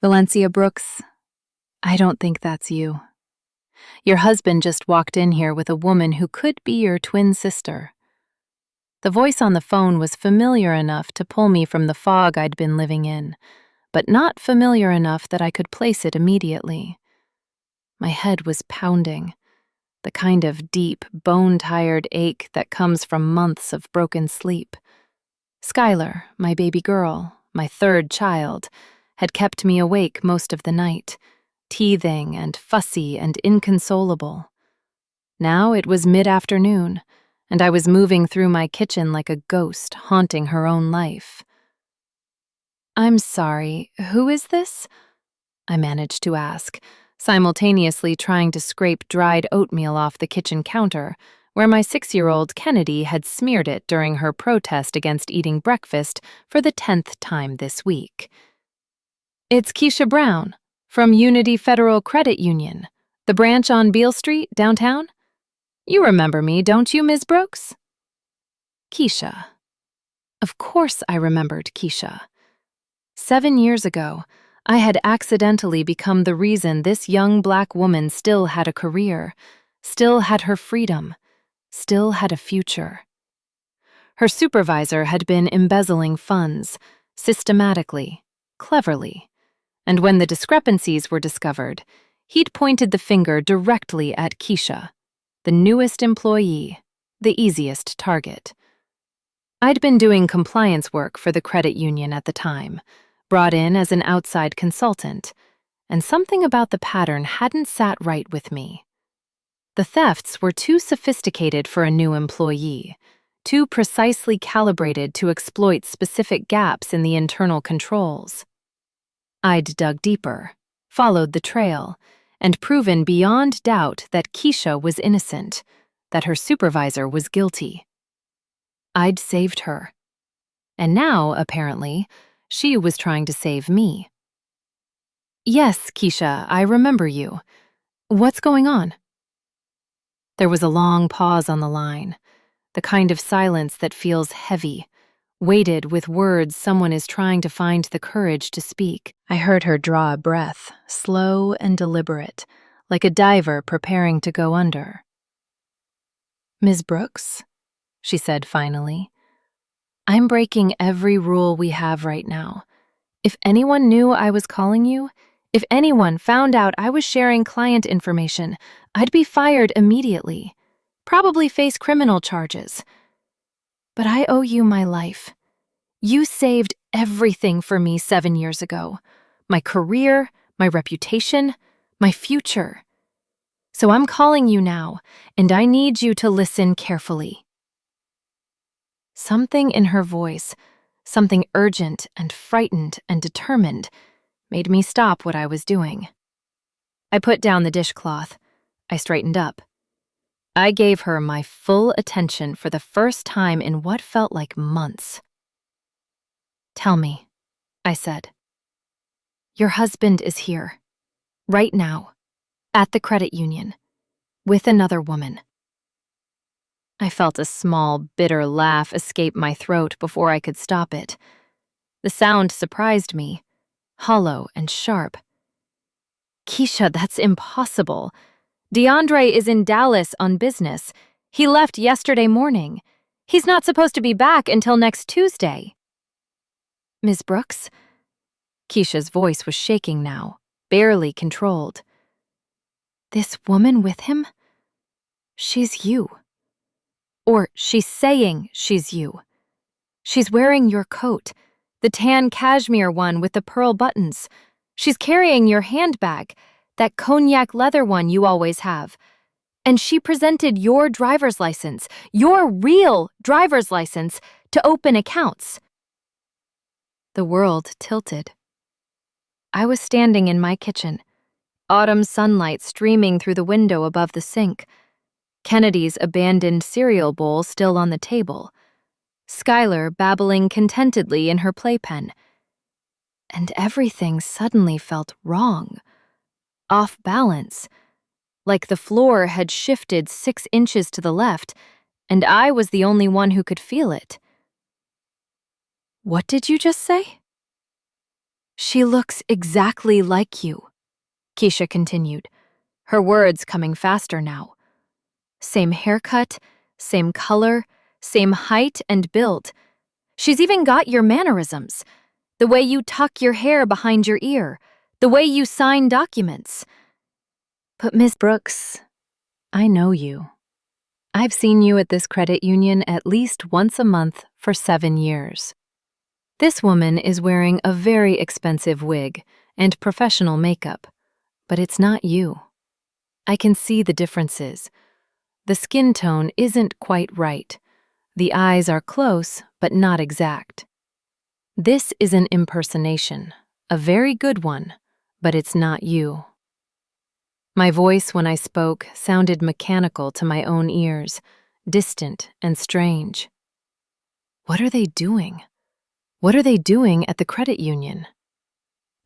Valencia Brooks, I don't think that's you. Your husband just walked in here with a woman who could be your twin sister. The voice on the phone was familiar enough to pull me from the fog I'd been living in, but not familiar enough that I could place it immediately. My head was pounding, the kind of deep, bone-tired ache that comes from months of broken sleep. Skylar, my baby girl, my third child, had kept me awake most of the night, teething and fussy and inconsolable. Now it was mid-afternoon, and I was moving through my kitchen like a ghost haunting her own life. "I'm sorry, who is this?" I managed to ask, simultaneously trying to scrape dried oatmeal off the kitchen counter, where my 6-year-old Kennedy had smeared it during her protest against eating breakfast for the 10th time this week. "It's Keisha Brown, from Unity Federal Credit Union, the branch on Beale Street, downtown. You remember me, don't you, Ms. Brooks?" Keisha. Of course I remembered Keisha. 7 years ago, I had accidentally become the reason this young black woman still had a career, still had her freedom, still had a future. Her supervisor had been embezzling funds, systematically, cleverly, and when the discrepancies were discovered, he'd pointed the finger directly at Keisha, the newest employee, the easiest target. I'd been doing compliance work for the credit union at the time, brought in as an outside consultant, and something about the pattern hadn't sat right with me. The thefts were too sophisticated for a new employee, too precisely calibrated to exploit specific gaps in the internal controls. I'd dug deeper, followed the trail, and proven beyond doubt that Keisha was innocent, that her supervisor was guilty. I'd saved her. And now, apparently, she was trying to save me. "Yes, Keisha, I remember you. What's going on?" There was a long pause on the line, the kind of silence that feels heavy, weighted with words someone is trying to find the courage to speak. I heard her draw a breath, slow and deliberate, like a diver preparing to go under. "Ms. Brooks," she said finally, "I'm breaking every rule we have right now. If anyone knew I was calling you, if anyone found out I was sharing client information, I'd be fired immediately, probably face criminal charges. But I owe you my life. You saved everything for me 7 years ago. My career, my reputation, my future. So I'm calling you now, and I need you to listen carefully." Something in her voice, something urgent and frightened and determined, made me stop what I was doing. I put down the dishcloth. I straightened up. I gave her my full attention for the first time in what felt like months. "Tell me," I said. "Your husband is here, right now, at the credit union, with another woman." I felt a small, bitter laugh escape my throat before I could stop it. The sound surprised me, hollow and sharp. "Keisha, that's impossible. DeAndre is in Dallas on business. He left yesterday morning. He's not supposed to be back until next Tuesday." "Ms. Brooks?" Keisha's voice was shaking now, barely controlled. "This woman with him? She's you. Or she's saying she's you. She's wearing your coat, the tan cashmere one with the pearl buttons. She's carrying your handbag, that cognac leather one you always have. And she presented your driver's license, your real driver's license, to open accounts." The world tilted. I was standing in my kitchen, autumn sunlight streaming through the window above the sink, Kennedy's abandoned cereal bowl still on the table, Skylar babbling contentedly in her playpen. And everything suddenly felt wrong, off balance, like the floor had shifted 6 inches to the left, and I was the only one who could feel it. "What did you just say?" She looks exactly like you, Keisha continued, her words coming faster now. Same haircut, same color, same height and build. She's even got your mannerisms. The way you tuck your hair behind your ear, the way you sign documents. But Miss Brooks, I know you. I've seen you at this credit union at least once a month for 7 years. This woman is wearing a very expensive wig and professional makeup, but it's not you. I can see the differences. The skin tone isn't quite right. The eyes are close, but not exact. This is an impersonation, a very good one, but it's not you. My voice when I spoke sounded mechanical to my own ears, distant and strange. What are they doing? What are they doing at the credit union?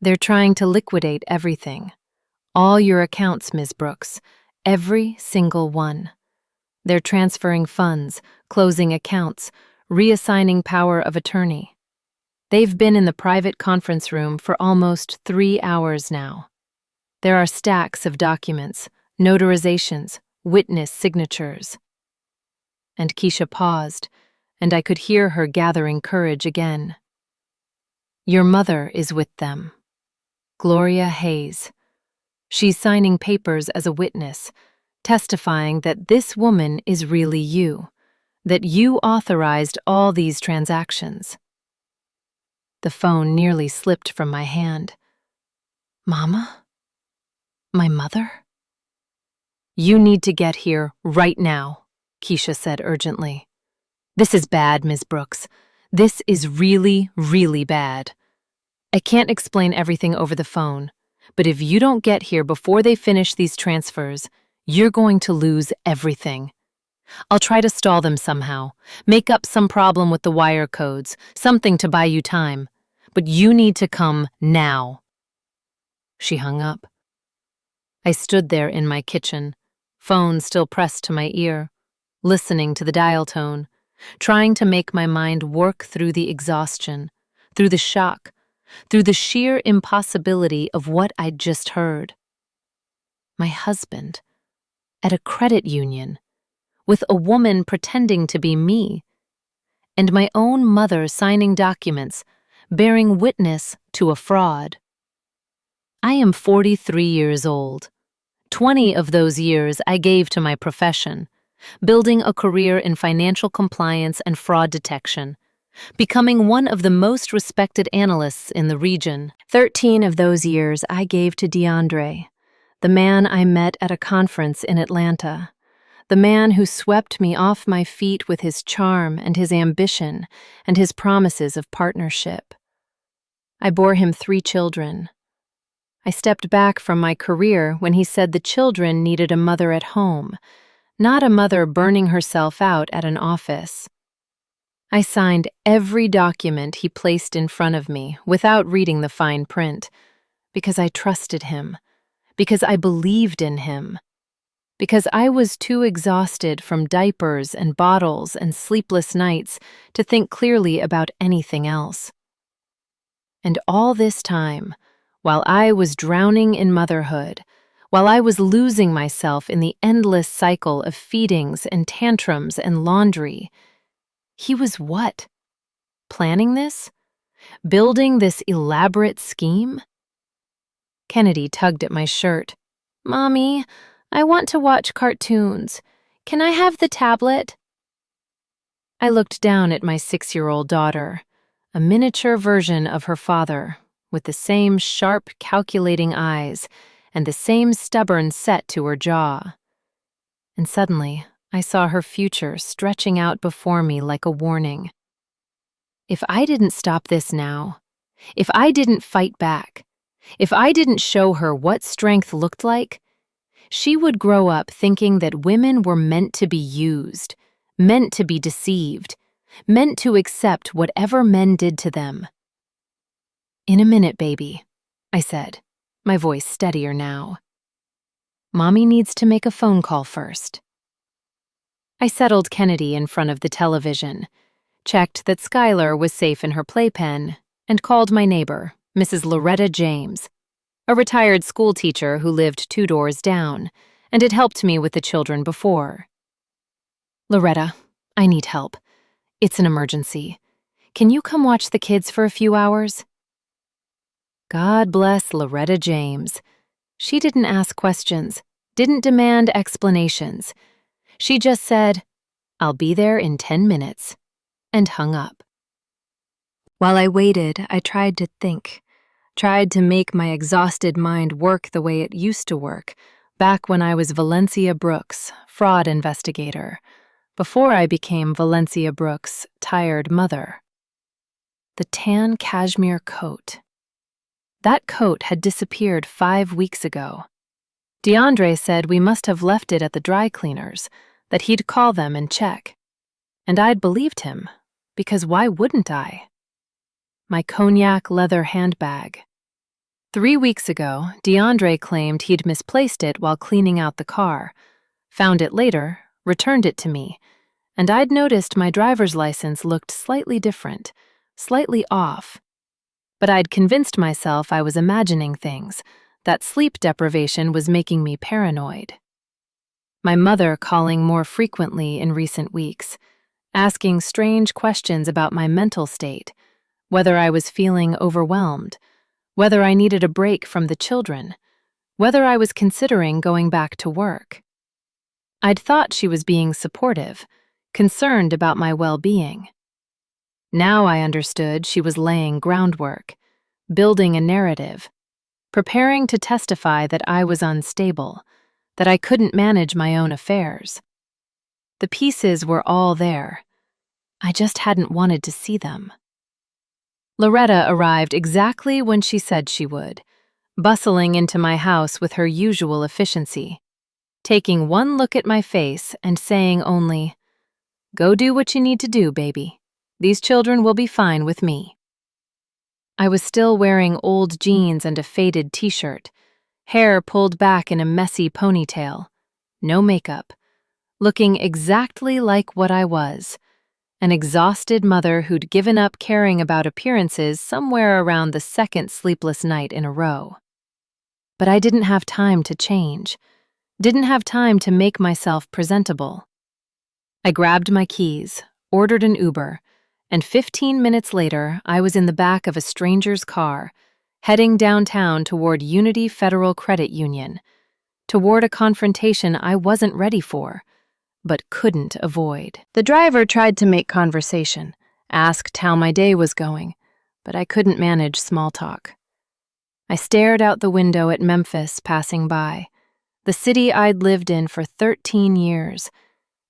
They're trying to liquidate everything. All your accounts, Ms. Brooks, every single one. They're transferring funds, closing accounts, reassigning power of attorney. They've been in the private conference room for almost 3 hours now. There are stacks of documents, notarizations, witness signatures. And Keisha paused, and I could hear her gathering courage again. Your mother is with them. Gloria Hayes. She's signing papers as a witness, testifying that this woman is really you, that you authorized all these transactions. The phone nearly slipped from my hand. Mama? My mother? You need to get here right now, Keisha said urgently. This is bad, Ms. Brooks. This is really, really bad. I can't explain everything over the phone, but if you don't get here before they finish these transfers, you're going to lose everything. I'll try to stall them somehow, make up some problem with the wire codes, something to buy you time, but you need to come now. She hung up. I stood there in my kitchen, phone still pressed to my ear, listening to the dial tone, trying to make my mind work through the exhaustion, through the shock, through the sheer impossibility of what I'd just heard. My husband, at a credit union, with a woman pretending to be me, and my own mother signing documents, bearing witness to a fraud. I am 43 years old. 20 of those years I gave to my profession, building a career in financial compliance and fraud detection, becoming one of the most respected analysts in the region. 13 of those years I gave to DeAndre, the man I met at a conference in Atlanta, the man who swept me off my feet with his charm and his ambition and his promises of partnership. I bore him 3 children. I stepped back from my career when he said the children needed a mother at home, not a mother burning herself out at an office. I signed every document he placed in front of me without reading the fine print, because I trusted him, because I believed in him, because I was too exhausted from diapers and bottles and sleepless nights to think clearly about anything else. And all this time, while I was drowning in motherhood, while I was losing myself in the endless cycle of feedings and tantrums and laundry, he was what? Planning this? Building this elaborate scheme? Kennedy tugged at my shirt. Mommy, I want to watch cartoons. Can I have the tablet? I looked down at my 6-year-old daughter, a miniature version of her father, with the same sharp, calculating eyes and the same stubborn set to her jaw. And suddenly, I saw her future stretching out before me like a warning. If I didn't stop this now, if I didn't fight back, if I didn't show her what strength looked like, she would grow up thinking that women were meant to be used, meant to be deceived, meant to accept whatever men did to them. In a minute, baby, I said, my voice steadier now. Mommy needs to make a phone call first. I settled Kennedy in front of the television, checked that Skylar was safe in her playpen, and called my neighbor, Mrs. Loretta James, a retired school teacher who lived 2 doors down and had helped me with the children before. "Loretta, I need help. It's an emergency. Can you come watch the kids for a few hours?" God bless Loretta James. She didn't ask questions, didn't demand explanations. She just said, "I'll be there in 10 minutes," and hung up. While I waited, I tried to think, tried to make my exhausted mind work the way it used to work, back when I was Valencia Brooks, fraud investigator, before I became Valencia Brooks' tired mother. The tan cashmere coat. That coat had disappeared 5 weeks ago. DeAndre said we must have left it at the dry cleaners, that he'd call them and check. And I'd believed him, because why wouldn't I? My cognac leather handbag. 3 weeks ago, DeAndre claimed he'd misplaced it while cleaning out the car, found it later, returned it to me, and I'd noticed my driver's license looked slightly different, slightly off. But I'd convinced myself I was imagining things, that sleep deprivation was making me paranoid. My mother calling more frequently in recent weeks, asking strange questions about my mental state, whether I was feeling overwhelmed, whether I needed a break from the children, whether I was considering going back to work. I'd thought she was being supportive, concerned about my well-being. Now I understood she was laying groundwork, building a narrative, preparing to testify that I was unstable, that I couldn't manage my own affairs. The pieces were all there. I just hadn't wanted to see them. Loretta arrived exactly when she said she would, bustling into my house with her usual efficiency, taking one look at my face and saying only, "Go do what you need to do, baby. These children will be fine with me." I was still wearing old jeans and a faded t-shirt, hair pulled back in a messy ponytail, no makeup, looking exactly like what I was, an exhausted mother who'd given up caring about appearances somewhere around the second sleepless night in a row. But I didn't have time to change, didn't have time to make myself presentable. I grabbed my keys, ordered an Uber, and 15 minutes later, I was in the back of a stranger's car, heading downtown toward Unity Federal Credit Union, toward a confrontation I wasn't ready for, but couldn't avoid. The driver tried to make conversation, asked how my day was going, but I couldn't manage small talk. I stared out the window at Memphis passing by, the city I'd lived in for 13 years,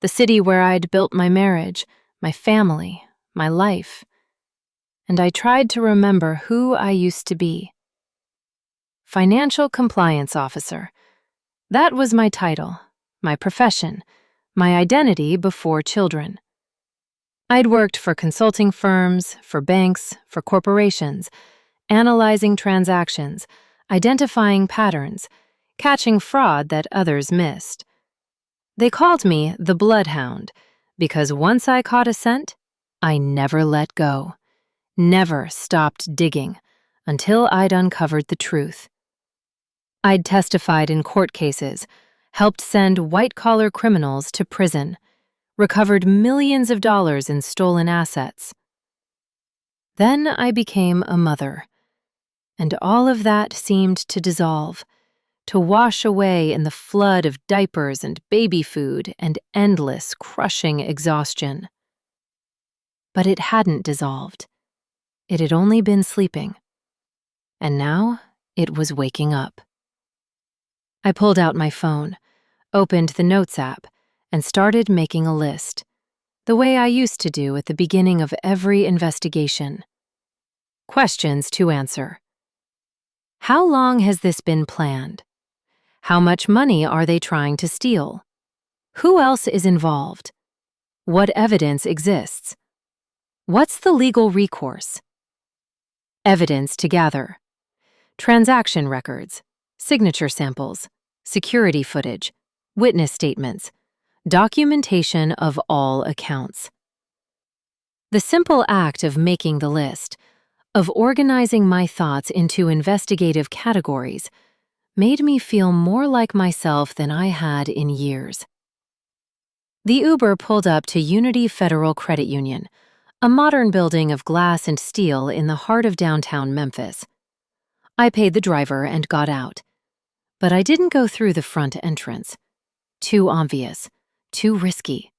the city where I'd built my marriage, my family, my life. And I tried to remember who I used to be. Financial Compliance Officer. That was my title, my profession, my identity before children. I'd worked for consulting firms, for banks, for corporations, analyzing transactions, identifying patterns, catching fraud that others missed. They called me the Bloodhound because once I caught a scent, I never let go, never stopped digging until I'd uncovered the truth. I'd testified in court cases, helped send white-collar criminals to prison, recovered millions of dollars in stolen assets. Then I became a mother, and all of that seemed to dissolve, to wash away in the flood of diapers and baby food and endless, crushing exhaustion. But it hadn't dissolved. It had only been sleeping. And now it was waking up. I pulled out my phone, opened the Notes app, and started making a list, the way I used to do at the beginning of every investigation. Questions to answer. How long has this been planned? How much money are they trying to steal? Who else is involved? What evidence exists? What's the legal recourse? Evidence to gather. Transaction records, signature samples, security footage, witness statements, documentation of all accounts. The simple act of making the list, of organizing my thoughts into investigative categories made me feel more like myself than I had in years. The Uber pulled up to Unity Federal Credit Union, a modern building of glass and steel in the heart of downtown Memphis. I paid the driver and got out. But I didn't go through the front entrance. Too obvious, too risky.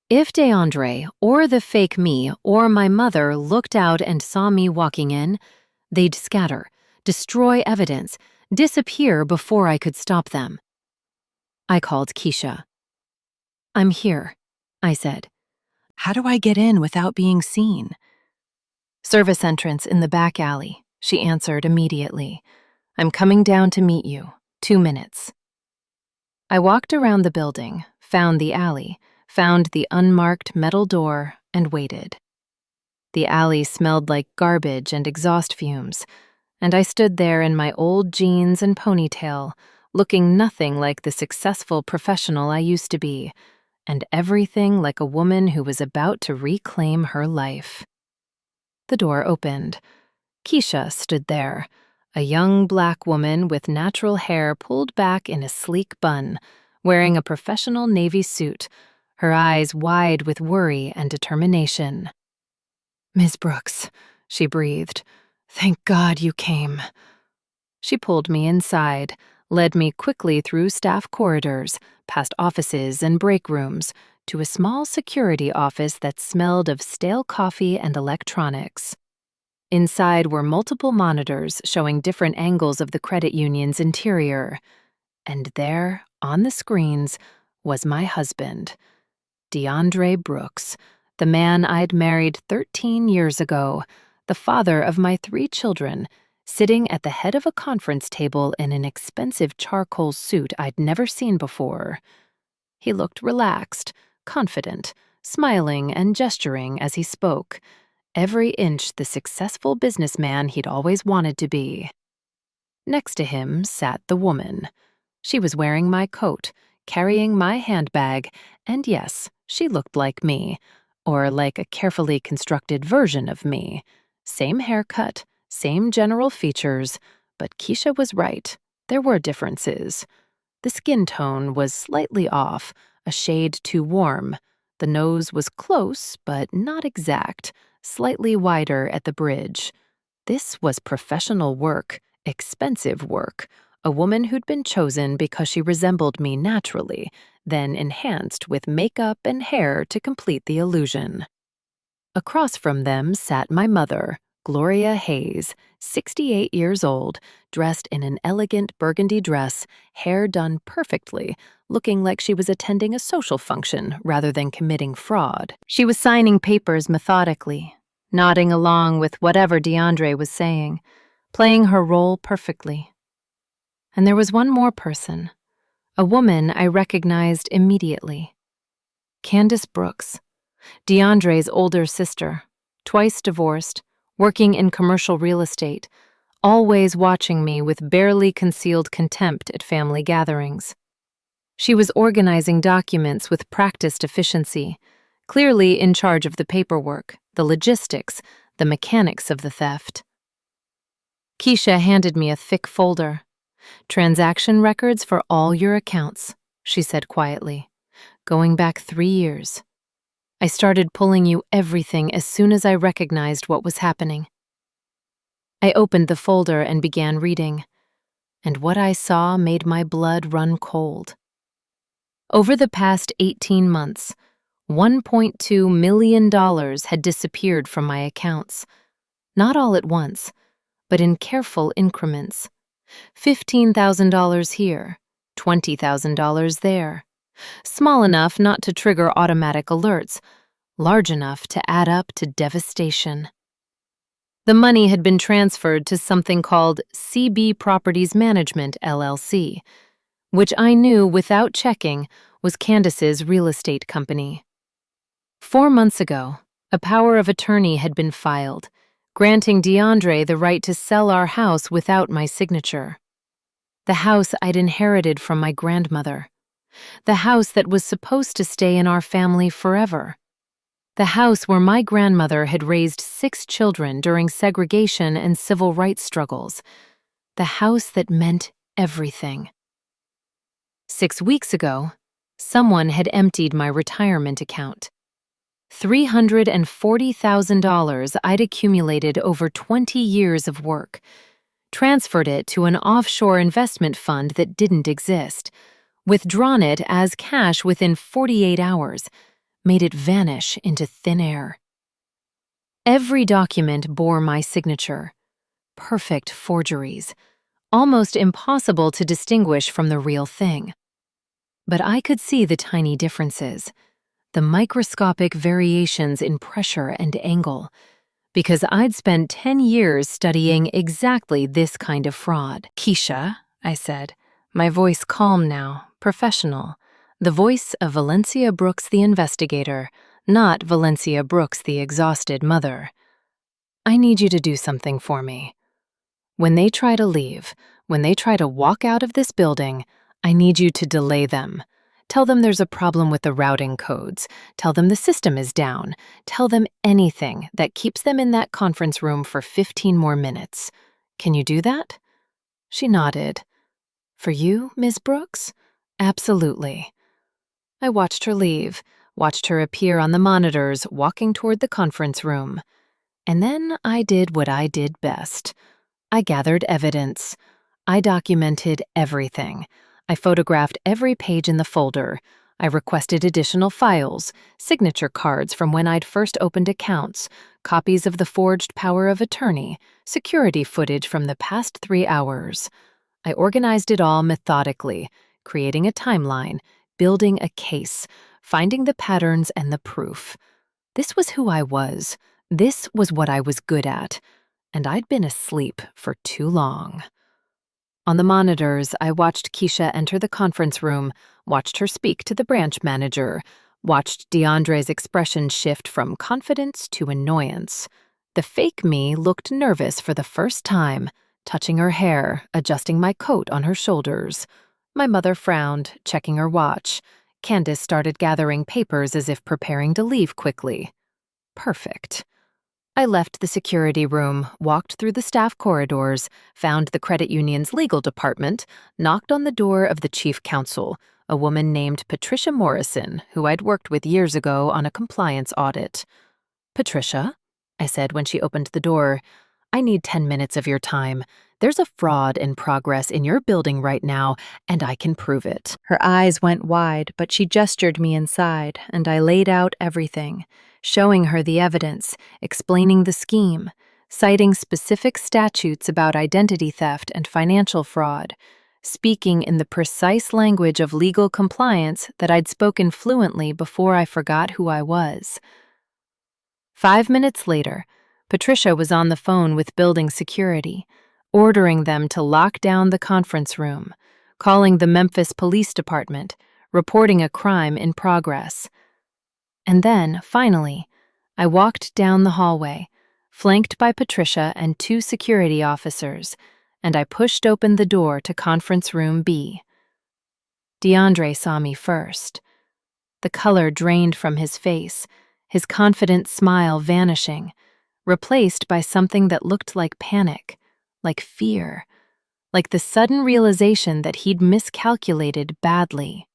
If DeAndre or the fake me or my mother looked out and saw me walking in, they'd scatter, destroy evidence, disappear before I could stop them. I called Keisha. "I'm here," I said. "How do I get in without being seen?" "Service entrance in the back alley," she answered immediately. "I'm coming down to meet you. 2 minutes." I walked around the building, found the alley, found the unmarked metal door, and waited. The alley smelled like garbage and exhaust fumes, and I stood there in my old jeans and ponytail, looking nothing like the successful professional I used to be, and everything like a woman who was about to reclaim her life. The door opened. Keisha stood there, a young black woman with natural hair pulled back in a sleek bun, wearing a professional navy suit, her eyes wide with worry and determination. "Ms. Brooks," she breathed, "thank God you came." She pulled me inside, led me quickly through staff corridors, past offices and break rooms, to a small security office that smelled of stale coffee and electronics. Inside were multiple monitors showing different angles of the credit union's interior. And there, on the screens, was my husband, DeAndre Brooks, the man I'd married 13 years ago, the father of my 3 children, sitting at the head of a conference table in an expensive charcoal suit I'd never seen before. He looked relaxed, confident, smiling and gesturing as he spoke, every inch the successful businessman he'd always wanted to be. Next to him sat the woman. She was wearing my coat, carrying my handbag, and yes, she looked like me, or like a carefully constructed version of me. Same haircut, same general features, but Keisha was right. There were differences. The skin tone was slightly off, a shade too warm. The nose was close, but not exact, slightly wider at the bridge. This was professional work, expensive work, a woman who'd been chosen because she resembled me naturally, then enhanced with makeup and hair to complete the illusion. Across from them sat my mother, Gloria Hayes, 68 years old, dressed in an elegant burgundy dress, hair done perfectly, looking like she was attending a social function rather than committing fraud. She was signing papers methodically, nodding along with whatever DeAndre was saying, playing her role perfectly. And there was one more person, a woman I recognized immediately. Candace Brooks, DeAndre's older sister, twice divorced, working in commercial real estate, always watching me with barely concealed contempt at family gatherings. She was organizing documents with practiced efficiency, clearly in charge of the paperwork, the logistics, the mechanics of the theft. Keisha handed me a thick folder. "Transaction records for all your accounts," she said quietly, "going back 3 years. I started pulling you everything as soon as I recognized what was happening." I opened the folder and began reading, and what I saw made my blood run cold. Over the past 18 months, $1.2 million had disappeared from my accounts, not all at once, but in careful increments. $15,000 here, $20,000 there. Small enough not to trigger automatic alerts, large enough to add up to devastation. The money had been transferred to something called CB Properties Management, LLC, which I knew without checking was Candace's real estate company. 4 months ago, a power of attorney had been filed, granting DeAndre the right to sell our house without my signature. The house I'd inherited from my grandmother. The house that was supposed to stay in our family forever. The house where my grandmother had raised 6 children during segregation and civil rights struggles. The house that meant everything. 6 weeks ago, someone had emptied my retirement account. $340,000 I'd accumulated over 20 years of work, transferred it to an offshore investment fund that didn't exist, withdrawn it as cash within 48 hours, made it vanish into thin air. Every document bore my signature. Perfect forgeries, almost impossible to distinguish from the real thing. But I could see the tiny differences, the microscopic variations in pressure and angle, because I'd spent 10 years studying exactly this kind of fraud. "Keisha," I said, my voice calm now, professional, the voice of Valencia Brooks the investigator, not Valencia Brooks the exhausted mother. "I need you to do something for me. When they try to leave, when they try to walk out of this building, I need you to delay them. Tell them there's a problem with the routing codes. Tell them the system is down. Tell them anything that keeps them in that conference room for 15 more minutes. Can you do that?" She nodded. "For you, Ms. Brooks? Absolutely." I watched her leave, watched her appear on the monitors, walking toward the conference room. And then I did what I did best. I gathered evidence. I documented everything. I photographed every page in the folder. I requested additional files, signature cards from when I'd first opened accounts, copies of the forged power of attorney, security footage from the past 3 hours. I organized it all methodically, creating a timeline, building a case, finding the patterns and the proof. This was who I was. This was what I was good at. And I'd been asleep for too long. On the monitors, I watched Keisha enter the conference room, watched her speak to the branch manager, watched DeAndre's expression shift from confidence to annoyance. The fake me looked nervous for the first time, touching her hair, adjusting my coat on her shoulders. My mother frowned, checking her watch. Candace started gathering papers as if preparing to leave quickly. Perfect. I left the security room, walked through the staff corridors, found the credit union's legal department, knocked on the door of the chief counsel, a woman named Patricia Morrison, who I'd worked with years ago on a compliance audit. "Patricia," I said when she opened the door, "I need 10 minutes of your time. There's a fraud in progress in your building right now, and I can prove it." Her eyes went wide, but she gestured me inside, and I laid out everything, showing her the evidence, explaining the scheme, citing specific statutes about identity theft and financial fraud, speaking in the precise language of legal compliance that I'd spoken fluently before I forgot who I was. 5 minutes later, Patricia was on the phone with building security, ordering them to lock down the conference room, calling the Memphis Police Department, reporting a crime in progress. And then, finally, I walked down the hallway, flanked by Patricia and 2 security officers, and I pushed open the door to conference room B. DeAndre saw me first. The color drained from his face, his confident smile vanishing, replaced by something that looked like panic, like fear, like the sudden realization that he'd miscalculated badly.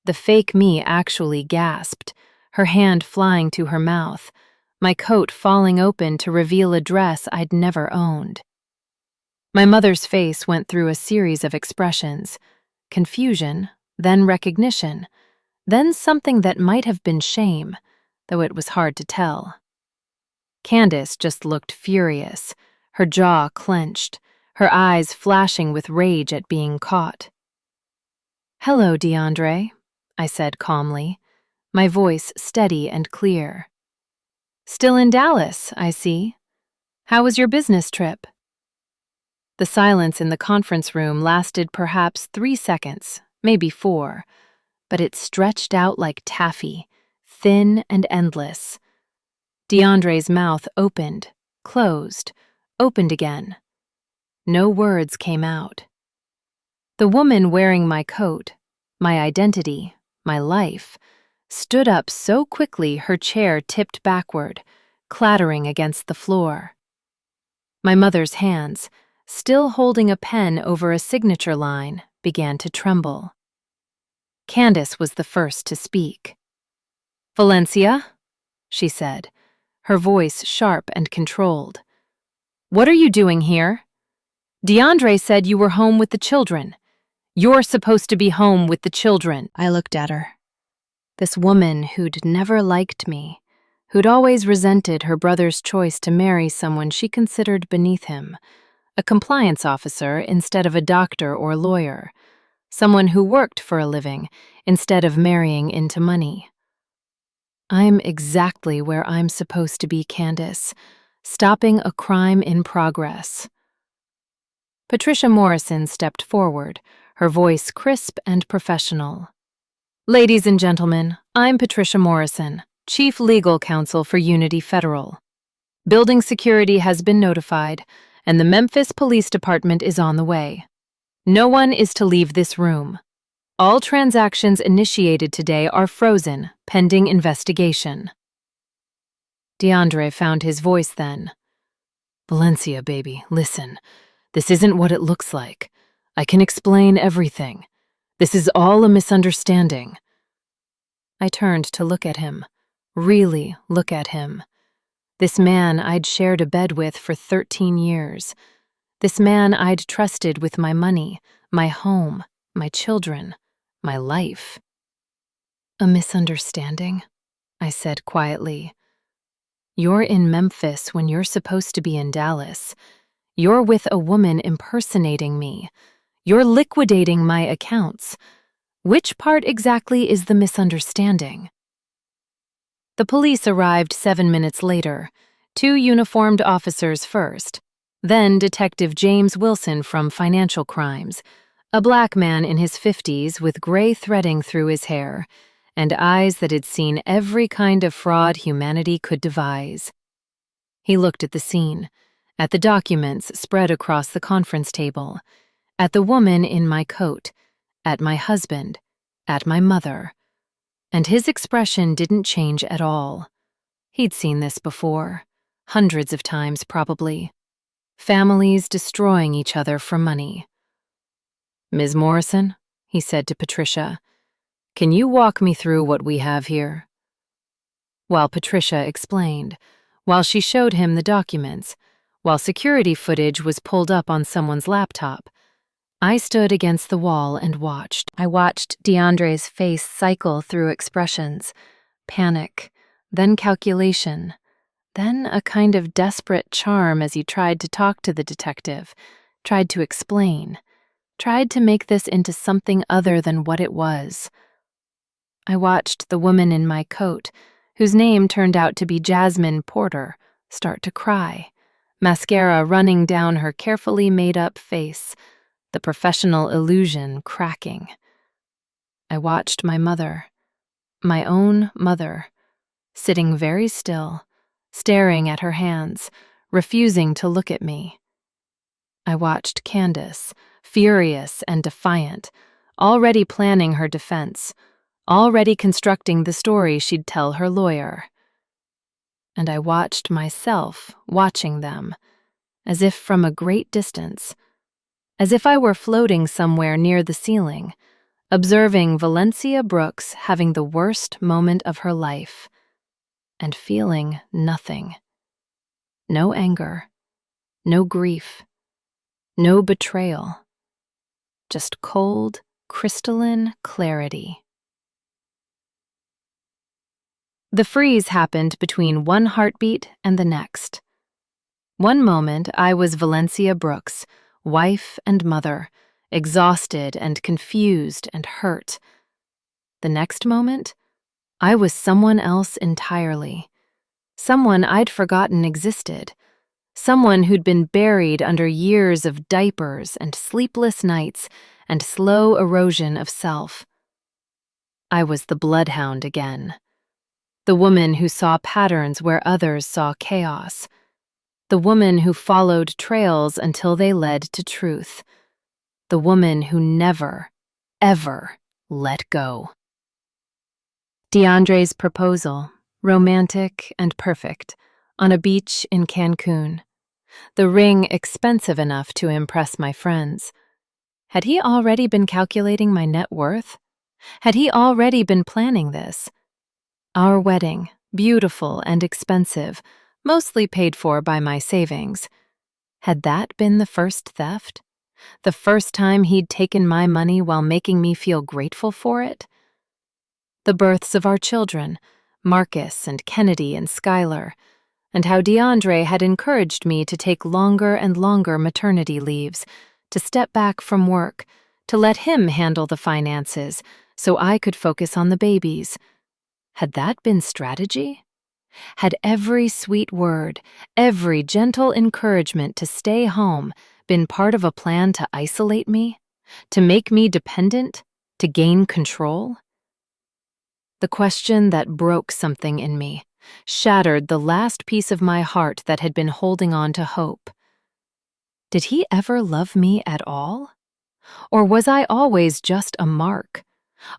The fake me actually gasped, her hand flying to her mouth, my coat falling open to reveal a dress I'd never owned. My mother's face went through a series of expressions, confusion, then recognition, then something that might have been shame, though it was hard to tell. Candace just looked furious, her jaw clenched, her eyes flashing with rage at being caught. "Hello, DeAndre," I said calmly, my voice steady and clear. "Still in Dallas, I see. How was your business trip?" The silence in the conference room lasted perhaps 3 seconds, maybe 4, but it stretched out like taffy, thin and endless. DeAndre's mouth opened, closed, opened again. No words came out. The woman wearing my coat, my identity, my life, stood up so quickly her chair tipped backward, clattering against the floor. My mother's hands, still holding a pen over a signature line, began to tremble. Candace was the first to speak. "Valencia," she said, her voice sharp and controlled. "What are you doing here? DeAndre said you were home with the children. You're supposed to be home with the children." I looked at her. This woman who'd never liked me, who'd always resented her brother's choice to marry someone she considered beneath him, a compliance officer instead of a doctor or lawyer, someone who worked for a living instead of marrying into money. "I'm exactly where I'm supposed to be, Candace, stopping a crime in progress." Patricia Morrison stepped forward, her voice crisp and professional. "Ladies and gentlemen, I'm Patricia Morrison, Chief Legal Counsel for Unity Federal. Building security has been notified, and the Memphis Police Department is on the way. No one is to leave this room. All transactions initiated today are frozen, pending investigation." DeAndre found his voice then. "Valencia, baby, listen. This isn't what it looks like. I can explain everything. This is all a misunderstanding." I turned to look at him, really look at him. This man I'd shared a bed with for 13 years. This man I'd trusted with my money, my home, my children, my life. "A misunderstanding?" I said quietly. "You're in Memphis when you're supposed to be in Dallas. You're with a woman impersonating me. You're liquidating my accounts. Which part exactly is the misunderstanding?" The police arrived 7 minutes later, 2 uniformed officers first, then Detective James Wilson from Financial Crimes, a black man in his 50s with gray threading through his hair, and eyes that had seen every kind of fraud humanity could devise. He looked at the scene, at the documents spread across the conference table, at the woman in my coat, at my husband, at my mother, and his expression didn't change at all. He'd seen this before, hundreds of times probably. Families destroying each other for money. "Ms. Morrison," he said to Patricia, "can you walk me through what we have here?" While Patricia explained, while she showed him the documents, while security footage was pulled up on someone's laptop, I stood against the wall and watched. I watched DeAndre's face cycle through expressions, panic, then calculation, then a kind of desperate charm as he tried to talk to the detective, tried to explain, tried to make this into something other than what it was. I watched the woman in my coat, whose name turned out to be Jasmine Porter, start to cry, mascara running down her carefully made-up face, the professional illusion cracking. I watched my mother, my own mother, sitting very still, staring at her hands, refusing to look at me. I watched Candace, furious and defiant, already planning her defense, already constructing the story she'd tell her lawyer. And I watched myself watching them, as if from a great distance, as if I were floating somewhere near the ceiling, observing Valencia Brooks having the worst moment of her life, and feeling nothing. No anger, no grief, no betrayal, just cold, crystalline clarity. The freeze happened between one heartbeat and the next. One moment I was Valencia Brooks, wife and mother, exhausted and confused and hurt. The next moment, I was someone else entirely. Someone I'd forgotten existed. Someone who'd been buried under years of diapers and sleepless nights and slow erosion of self. I was the bloodhound again. The woman who saw patterns where others saw chaos. The woman who followed trails until they led to truth. The woman who never, ever let go. DeAndre's proposal, romantic and perfect, on a beach in Cancun. The ring expensive enough to impress my friends. Had he already been calculating my net worth? Had he already been planning this? Our wedding, beautiful and expensive, mostly paid for by my savings. Had that been the first theft? The first time he'd taken my money while making me feel grateful for it? The births of our children, Marcus and Kennedy and Skylar, and how DeAndre had encouraged me to take longer and longer maternity leaves, to step back from work, to let him handle the finances so I could focus on the babies. Had that been strategy? Had every sweet word, every gentle encouragement to stay home been part of a plan to isolate me, to make me dependent, to gain control? The question that broke something in me, shattered the last piece of my heart that had been holding on to hope. Did he ever love me at all? Or was I always just a mark?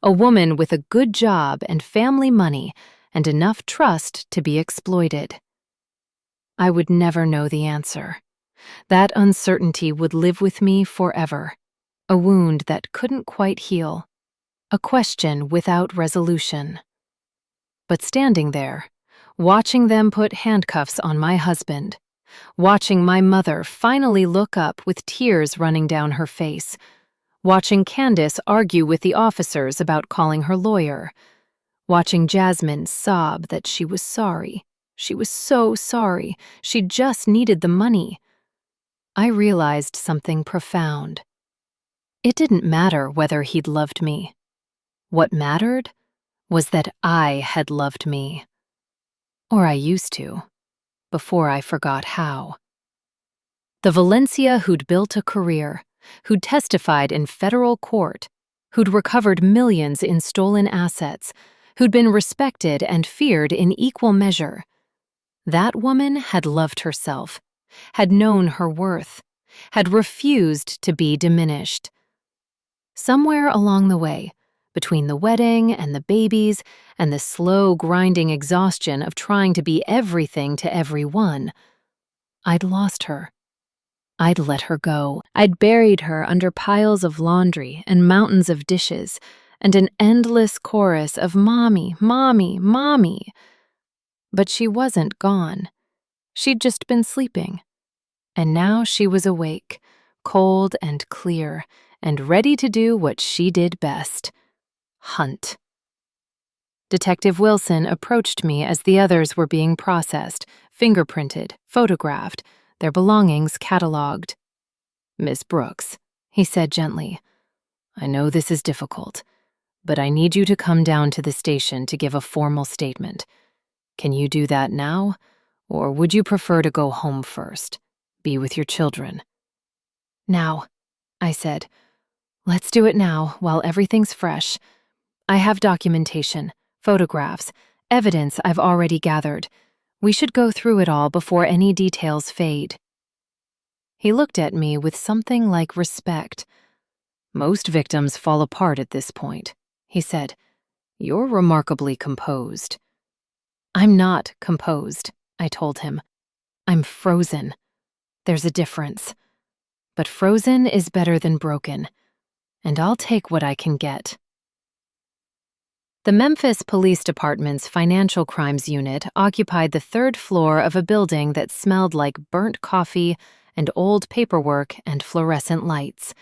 A woman with a good job and family money and enough trust to be exploited? I would never know the answer. That uncertainty would live with me forever, a wound that couldn't quite heal, a question without resolution. But standing there, watching them put handcuffs on my husband, watching my mother finally look up with tears running down her face, watching Candace argue with the officers about calling her lawyer, watching Jasmine sob that she was sorry. She was so sorry. She just needed the money. I realized something profound. It didn't matter whether he'd loved me. What mattered was that I had loved me. Or I used to, before I forgot how. The Valencia who'd built a career, who'd testified in federal court, who'd recovered millions in stolen assets, who'd been respected and feared in equal measure. That woman had loved herself, had known her worth, had refused to be diminished. Somewhere along the way, between the wedding and the babies and the slow grinding exhaustion of trying to be everything to everyone, I'd lost her. I'd let her go. I'd buried her under piles of laundry and mountains of dishes and an endless chorus of "Mommy, Mommy, Mommy." But she wasn't gone. She'd just been sleeping. And now she was awake, cold and clear, and ready to do what she did best: hunt. Detective Wilson approached me as the others were being processed, fingerprinted, photographed, their belongings cataloged. "Miss Brooks," he said gently, "I know this is difficult, but I need you to come down to the station to give a formal statement. Can you do that now, or would you prefer to go home first, be with your children?" "Now," I said. "Let's do it now, while everything's fresh. I have documentation, photographs, evidence I've already gathered. We should go through it all before any details fade." He looked at me with something like respect. "Most victims fall apart at this point," he said. "You're remarkably composed." "I'm not composed," I told him. "I'm frozen. There's a difference. But frozen is better than broken, and I'll take what I can get." The Memphis Police Department's Financial Crimes Unit occupied the third floor of a building that smelled like burnt coffee and old paperwork and fluorescent lights.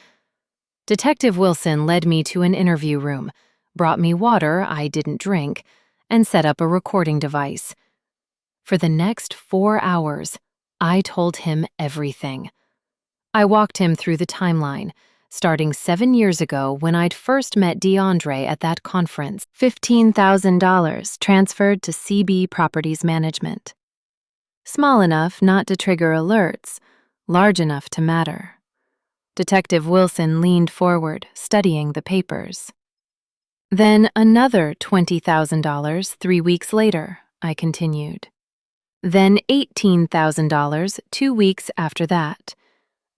Detective Wilson led me to an interview room, brought me water I didn't drink, and set up a recording device. For the next 4 hours, I told him everything. I walked him through the timeline, starting 7 years ago when I'd first met DeAndre at that conference. $15,000 transferred to CB Properties Management. Small enough not to trigger alerts, large enough to matter. Detective Wilson leaned forward, studying the papers. "Then another $20,000 3 weeks later," I continued. "Then $18,000 2 weeks after that.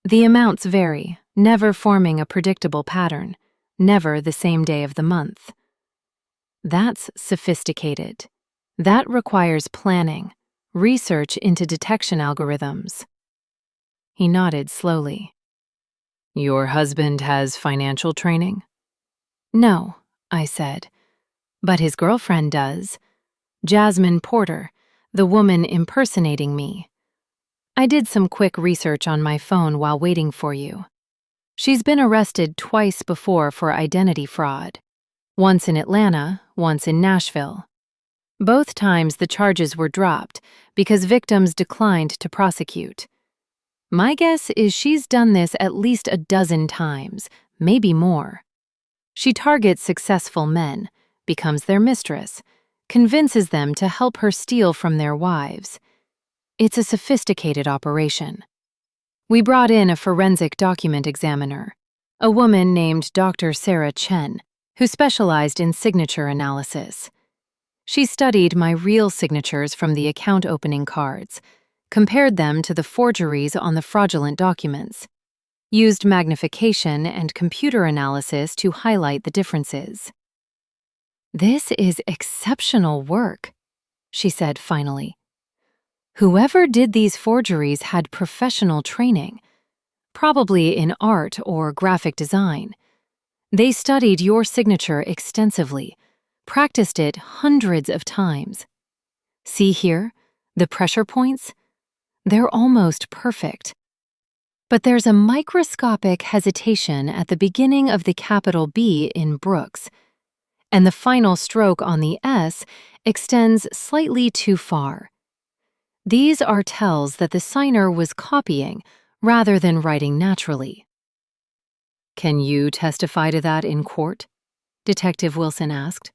The amounts vary, never forming a predictable pattern, never the same day of the month." That's sophisticated. That requires planning, research into detection algorithms. He nodded slowly. Your husband has financial training? No, I said, but his girlfriend does. Jasmine Porter, the woman impersonating me. I did some quick research on my phone while waiting for you. She's been arrested twice before for identity fraud. Once in Atlanta, once in Nashville. Both times the charges were dropped because victims declined to prosecute. My guess is she's done this at least a dozen times, maybe more. She targets successful men, becomes their mistress, convinces them to help her steal from their wives. It's a sophisticated operation. We brought in a forensic document examiner, a woman named Dr. Sarah Chen, who specialized in signature analysis. She studied my real signatures from the account opening cards, compared them to the forgeries on the fraudulent documents, used magnification and computer analysis to highlight the differences. This is exceptional work, she said finally. Whoever did these forgeries had professional training, probably in art or graphic design. They studied your signature extensively, practiced it hundreds of times. See here, the pressure points? They're almost perfect. But there's a microscopic hesitation at the beginning of the capital B in Brooks, and the final stroke on the S extends slightly too far. These are tells that the signer was copying rather than writing naturally. Can you testify to that in court? Detective Wilson asked.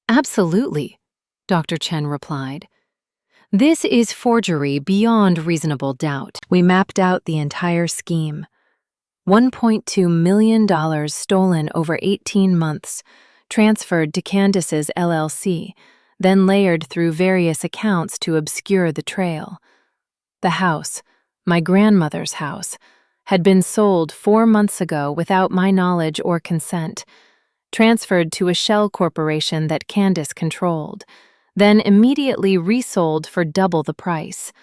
Absolutely, Dr. Chen replied. This is forgery beyond reasonable doubt. We mapped out the entire scheme. $1.2 million stolen over 18 months, transferred to Candace's LLC, then layered through various accounts to obscure the trail. The house, my grandmother's house, had been sold 4 months ago without my knowledge or consent, transferred to a shell corporation that Candace controlled, then immediately resold for double the price.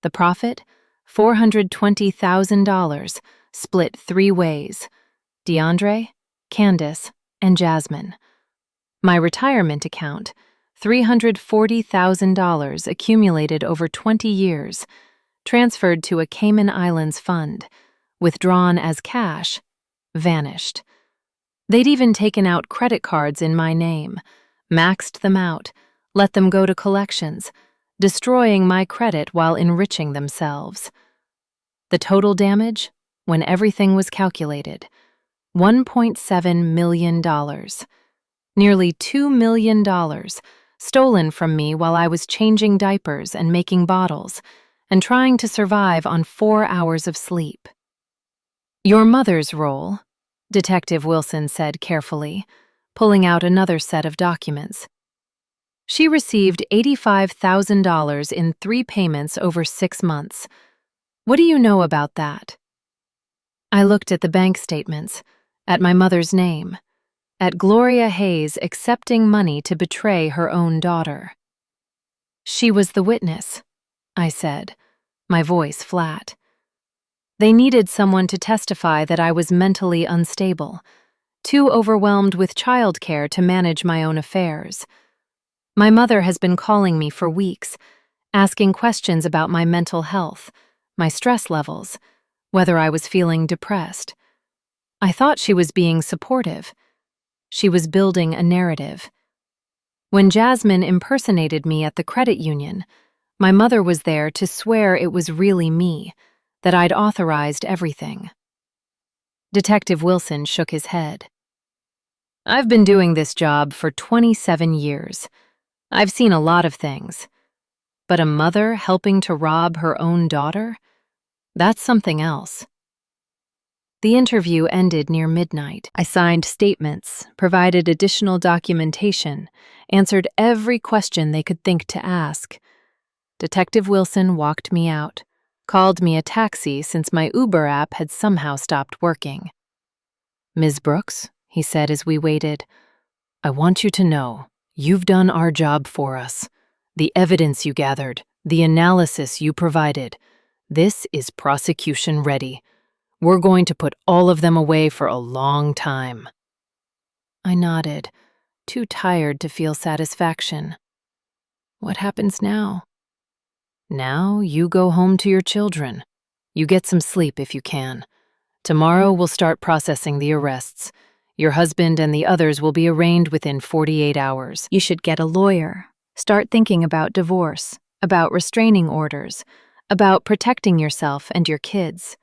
The profit? $420,000, split 3 ways: DeAndre, Candace, and Jasmine. My retirement account, $340,000 accumulated over 20 years, transferred to a Cayman Islands fund, withdrawn as cash, vanished. They'd even taken out credit cards in my name, maxed them out, let them go to collections, destroying my credit while enriching themselves. The total damage, when everything was calculated, $1.7 million. Nearly $2 million, stolen from me while I was changing diapers and making bottles, and trying to survive on 4 hours of sleep. Your mother's role, Detective Wilson said carefully, pulling out another set of documents. She received $85,000 in 3 payments over 6 months. What do you know about that? I looked at the bank statements, at my mother's name, at Gloria Hayes accepting money to betray her own daughter. She was the witness, I said, my voice flat. They needed someone to testify that I was mentally unstable, too overwhelmed with childcare to manage my own affairs. My mother has been calling me for weeks, asking questions about my mental health, my stress levels, whether I was feeling depressed. I thought she was being supportive. She was building a narrative. When Jasmine impersonated me at the credit union, my mother was there to swear it was really me, that I'd authorized everything. Detective Wilson shook his head. I've been doing this job for 27 years. I've seen a lot of things. But a mother helping to rob her own daughter? That's something else. The interview ended near midnight. I signed statements, provided additional documentation, answered every question they could think to ask. Detective Wilson walked me out, called me a taxi since my Uber app had somehow stopped working. Ms. Brooks, he said as we waited, I want you to know, you've done our job for us. The evidence you gathered, the analysis you provided, this is prosecution ready. We're going to put all of them away for a long time." I nodded, too tired to feel satisfaction. What happens now? Now you go home to your children. You get some sleep if you can. Tomorrow we'll start processing the arrests. Your husband and the others will be arraigned within 48 hours. You should get a lawyer. Start thinking about divorce, about restraining orders, about protecting yourself and your kids.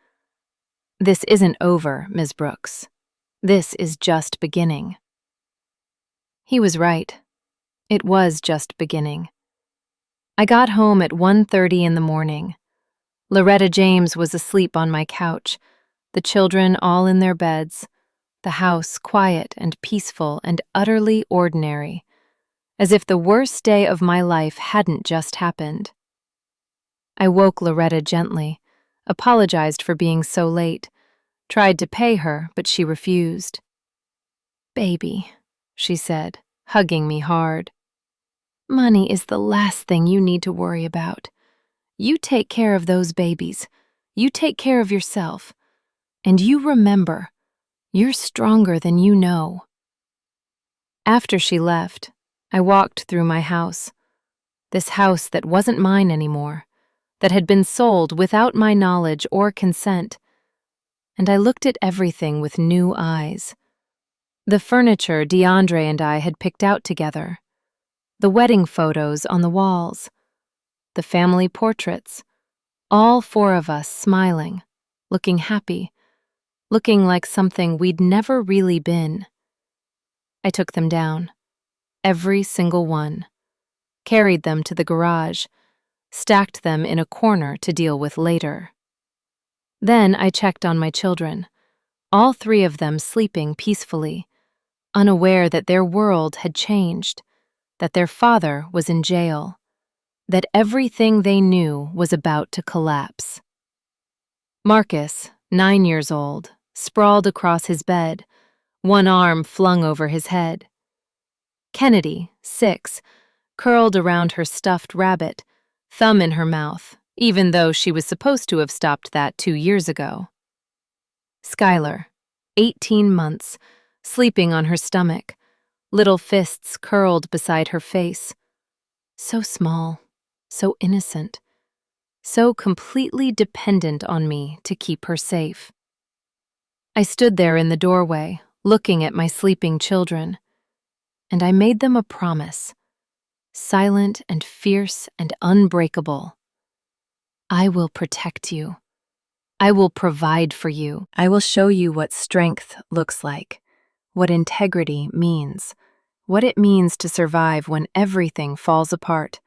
This isn't over, Ms. Brooks. This is just beginning. He was right. It was just beginning. I got home at 1:30 in the morning. Loretta James was asleep on my couch, the children all in their beds, the house quiet and peaceful and utterly ordinary, as if the worst day of my life hadn't just happened. I woke Loretta gently, apologized for being so late, tried to pay her, but she refused. "Baby," she said, hugging me hard. "Money is the last thing you need to worry about. You take care of those babies. You take care of yourself. And you remember, you're stronger than you know." After she left, I walked through my house. This house that wasn't mine anymore, that had been sold without my knowledge or consent. And I looked at everything with new eyes. The furniture DeAndre and I had picked out together. The wedding photos on the walls. The family portraits. All four of us smiling, looking happy, looking like something we'd never really been. I took them down, every single one, carried them to the garage, stacked them in a corner to deal with later. Then I checked on my children, all three of them sleeping peacefully, unaware that their world had changed, that their father was in jail, that everything they knew was about to collapse. Marcus, 9 years old, sprawled across his bed, one arm flung over his head. Kennedy, 6, curled around her stuffed rabbit, thumb in her mouth, even though she was supposed to have stopped that 2 years ago. Skylar, 18 months, sleeping on her stomach, little fists curled beside her face. So small, so innocent, so completely dependent on me to keep her safe. I stood there in the doorway, looking at my sleeping children, and I made them a promise, silent and fierce and unbreakable. I will protect you. I will provide for you. I will show you what strength looks like, what integrity means, what it means to survive when everything falls apart.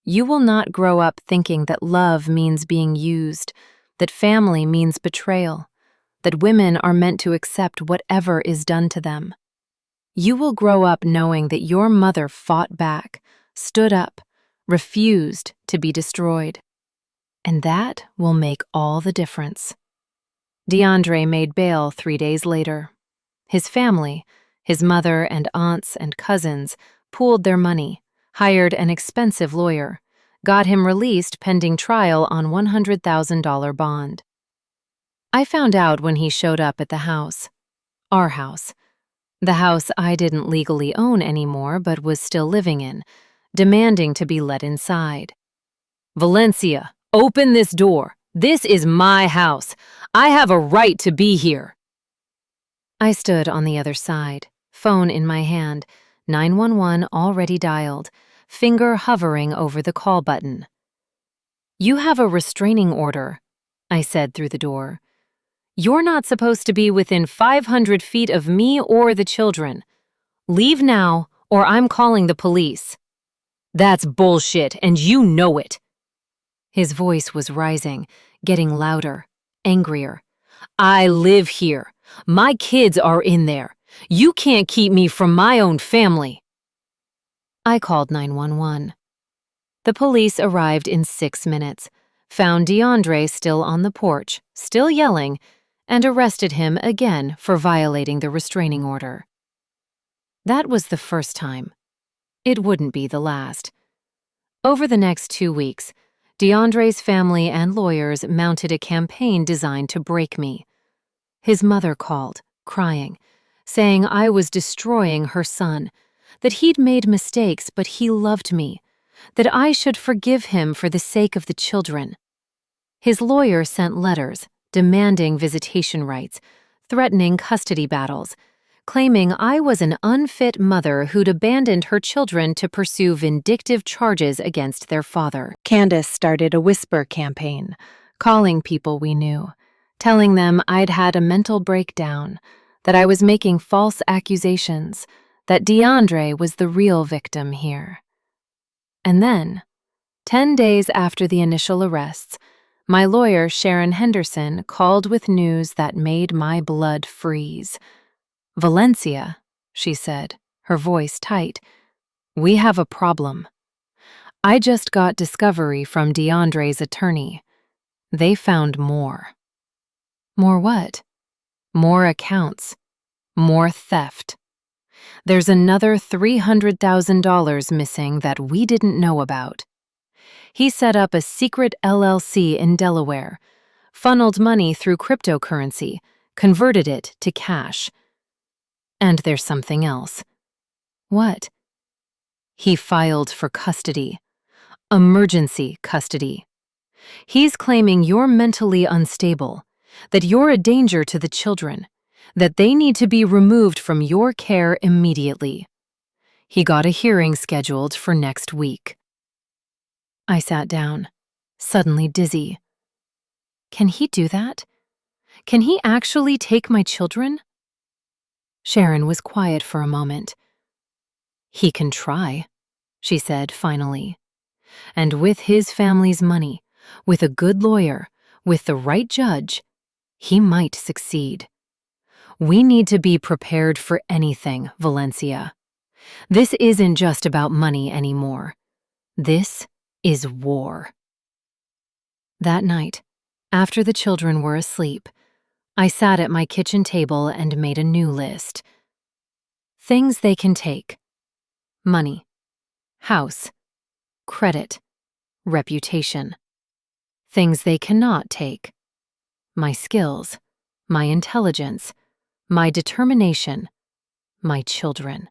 You will not grow up thinking that love means being used, that family means betrayal, that women are meant to accept whatever is done to them. You will grow up knowing that your mother fought back, stood up, refused to be destroyed. And that will make all the difference. DeAndre made bail 3 days later. His family, his mother and aunts and cousins, pooled their money, hired an expensive lawyer, got him released pending trial on $100,000 bond. I found out when he showed up at the house. Our house. The house I didn't legally own anymore but was still living in, demanding to be let inside. "Valencia, open this door. This is my house. I have a right to be here." I stood on the other side, phone in my hand, 911 already dialed, finger hovering over the call button. "You have a restraining order," I said through the door. "You're not supposed to be within 500 feet of me or the children. Leave now, or I'm calling the police." "That's bullshit, and you know it." His voice was rising, getting louder, angrier. "I live here. My kids are in there. You can't keep me from my own family." I called 911. The police arrived in 6 minutes, found DeAndre still on the porch, still yelling, and arrested him again for violating the restraining order. That was the first time. It wouldn't be the last. Over the next 2 weeks, DeAndre's family and lawyers mounted a campaign designed to break me. His mother called, crying, saying I was destroying her son, that he'd made mistakes but he loved me, that I should forgive him for the sake of the children. His lawyer sent letters demanding visitation rights, threatening custody battles, claiming I was an unfit mother who'd abandoned her children to pursue vindictive charges against their father. Candace started a whisper campaign, calling people we knew, telling them I'd had a mental breakdown, that I was making false accusations, that DeAndre was the real victim here. And then, 10 days after the initial arrests, my lawyer, Sharon Henderson, called with news that made my blood freeze. "Valencia," she said, her voice tight, "we have a problem. I just got discovery from DeAndre's attorney. They found more." More what? More accounts. More theft. There's another $300,000 missing that we didn't know about. He set up a secret LLC in Delaware, funneled money through cryptocurrency, converted it to cash. And there's something else. What? He filed for custody. Emergency custody. He's claiming you're mentally unstable, that you're a danger to the children, that they need to be removed from your care immediately. He got a hearing scheduled for next week. I sat down, suddenly dizzy. Can he do that? Can he actually take my children? Sharon was quiet for a moment. He can try, she said finally. And with his family's money, with a good lawyer, with the right judge, he might succeed. We need to be prepared for anything, Valencia. This isn't just about money anymore. This is war. That night, after the children were asleep, I sat at my kitchen table and made a new list. Things they can take: money, house, credit, reputation. Things they cannot take: my skills, my intelligence, my determination, my children.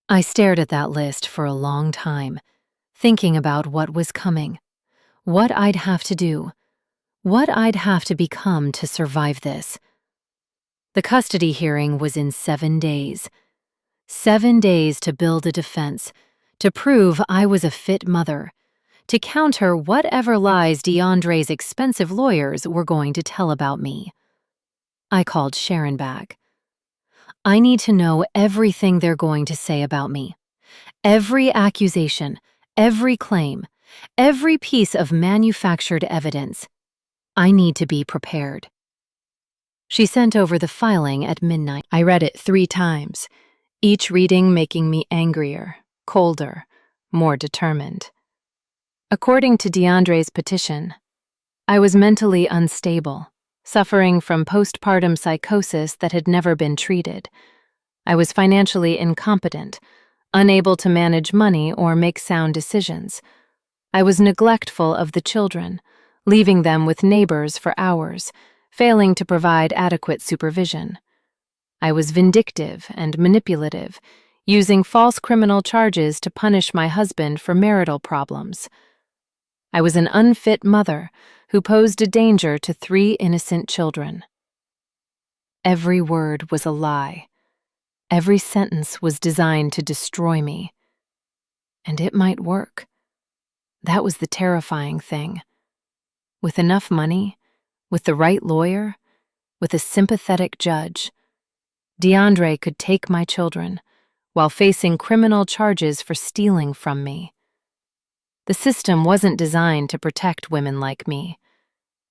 I stared at that list for a long time, thinking about what was coming, what I'd have to do, what I'd have to become to survive this. The custody hearing was in 7 days. 7 days to build a defense, to prove I was a fit mother, to counter whatever lies DeAndre's expensive lawyers were going to tell about me. I called Sharon back. I need to know everything they're going to say about me. Every accusation, every claim, every piece of manufactured evidence. I need to be prepared. She sent over the filing at midnight. I read it 3 times, each reading making me angrier, colder, more determined. According to DeAndre's petition, I was mentally unstable, suffering from postpartum psychosis that had never been treated. I was financially incompetent, unable to manage money or make sound decisions. I was neglectful of the children, leaving them with neighbors for hours, failing to provide adequate supervision. I was vindictive and manipulative, using false criminal charges to punish my husband for marital problems. I was an unfit mother who posed a danger to 3 innocent children. Every word was a lie. Every sentence was designed to destroy me. And it might work. That was the terrifying thing. With enough money, with the right lawyer, with a sympathetic judge, DeAndre could take my children while facing criminal charges for stealing from me. The system wasn't designed to protect women like me.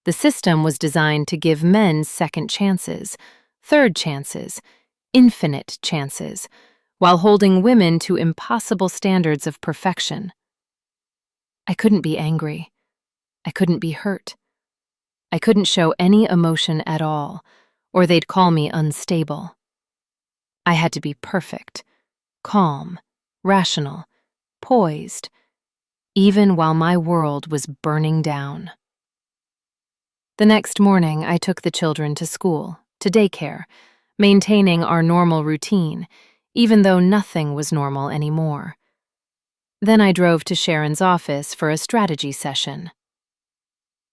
The system was designed to give men second chances, third chances, infinite chances, while holding women to impossible standards of perfection. I couldn't be angry. I couldn't be hurt. I couldn't show any emotion at all, or they'd call me unstable. I had to be perfect, calm, rational, poised, even while my world was burning down. The next morning, I took the children to school, to daycare, maintaining our normal routine, even though nothing was normal anymore. Then I drove to Sharon's office for a strategy session.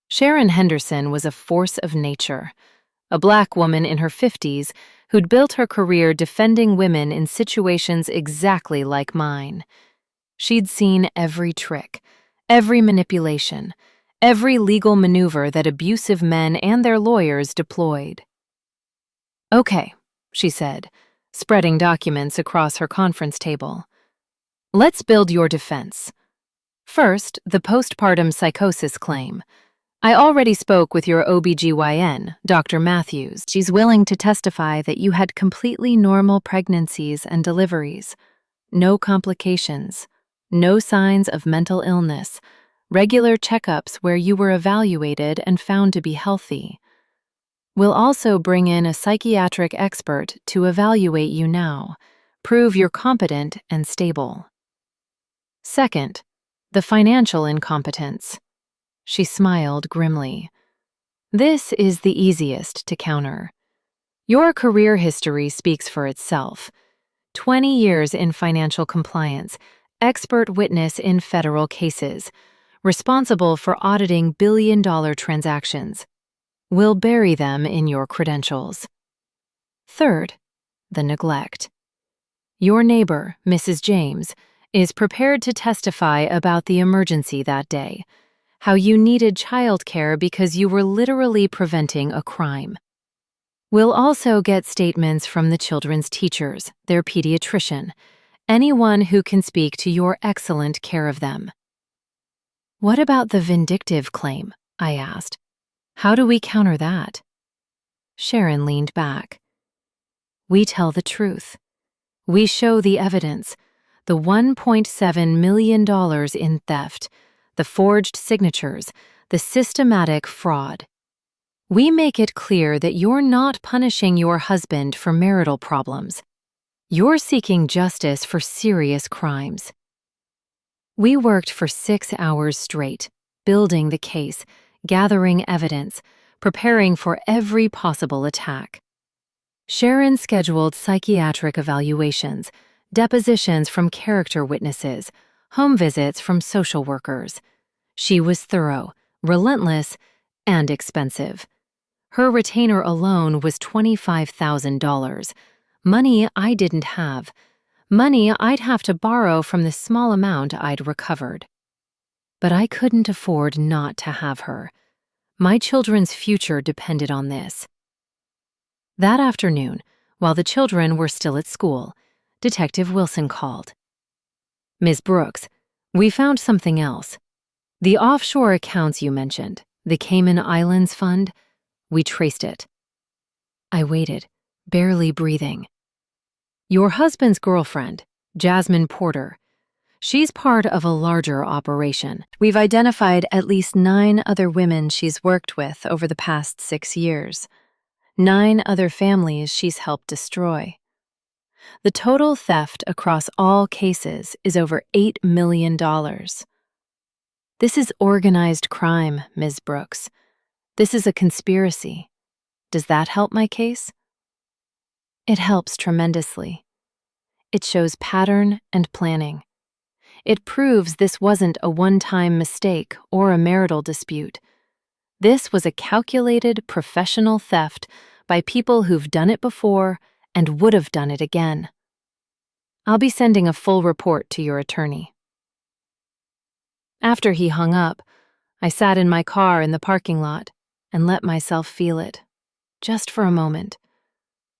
Sharon Henderson was a force of nature, a Black woman in her 50s who'd built her career defending women in situations exactly like mine. She'd seen every trick, every manipulation, every legal maneuver that abusive men and their lawyers deployed. "Okay," she said, spreading documents across her conference table. "Let's build your defense. First, the postpartum psychosis claim. I already spoke with your OBGYN, Dr. Matthews. She's willing to testify that you had completely normal pregnancies and deliveries. No complications, no signs of mental illness, regular checkups where you were evaluated and found to be healthy. We'll also bring in a psychiatric expert to evaluate you now, prove you're competent and stable." Second, the financial incompetence. She smiled grimly. "This is the easiest to counter. Your career history speaks for itself. 20 years in financial compliance, expert witness in federal cases, responsible for auditing billion-dollar transactions. We'll bury them in your credentials." Third, the neglect. Your neighbor, Mrs. James, is prepared to testify about the emergency that day, how you needed childcare because you were literally preventing a crime. We'll also get statements from the children's teachers, their pediatrician, anyone who can speak to your excellent care of them. "What about the vindictive claim?" I asked. "How do we counter that?" Sharon leaned back. "We tell the truth. We show the evidence, the $1.7 million in theft, the forged signatures, the systematic fraud. We make it clear that you're not punishing your husband for marital problems. You're seeking justice for serious crimes." We worked for 6 hours straight, building the case, gathering evidence, preparing for every possible attack. Sharon scheduled psychiatric evaluations, depositions from character witnesses, home visits from social workers. She was thorough, relentless, and expensive. Her retainer alone was $25,000, money I didn't have, money I'd have to borrow from the small amount I'd recovered. But I couldn't afford not to have her. My children's future depended on this. That afternoon, while the children were still at school, Detective Wilson called. "Ms. Brooks, we found something else. The offshore accounts you mentioned, the Cayman Islands Fund, we traced it." I waited, barely breathing. "Your husband's girlfriend, Jasmine Porter, she's part of a larger operation. We've identified at least 9 other women she's worked with over the past 6 years. 9 other families she's helped destroy. The total theft across all cases is over $8 million. This is organized crime, Ms. Brooks. This is a conspiracy. Does that help my case?" It helps tremendously. It shows pattern and planning. It proves this wasn't a one-time mistake or a marital dispute. This was a calculated, professional theft by people who've done it before and would have done it again. I'll be sending a full report to your attorney." After he hung up, I sat in my car in the parking lot and let myself feel it, just for a moment,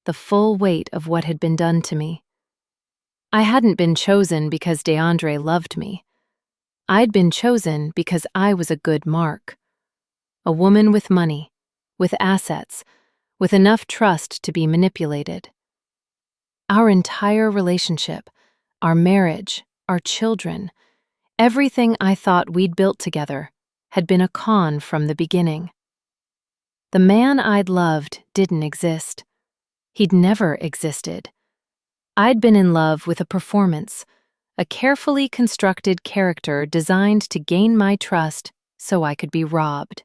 the full weight of what had been done to me. I hadn't been chosen because DeAndre loved me. I'd been chosen because I was a good mark. A woman with money, with assets, with enough trust to be manipulated. Our entire relationship, our marriage, our children, everything I thought we'd built together had been a con from the beginning. The man I'd loved didn't exist. He'd never existed. I'd been in love with a performance, a carefully constructed character designed to gain my trust so I could be robbed.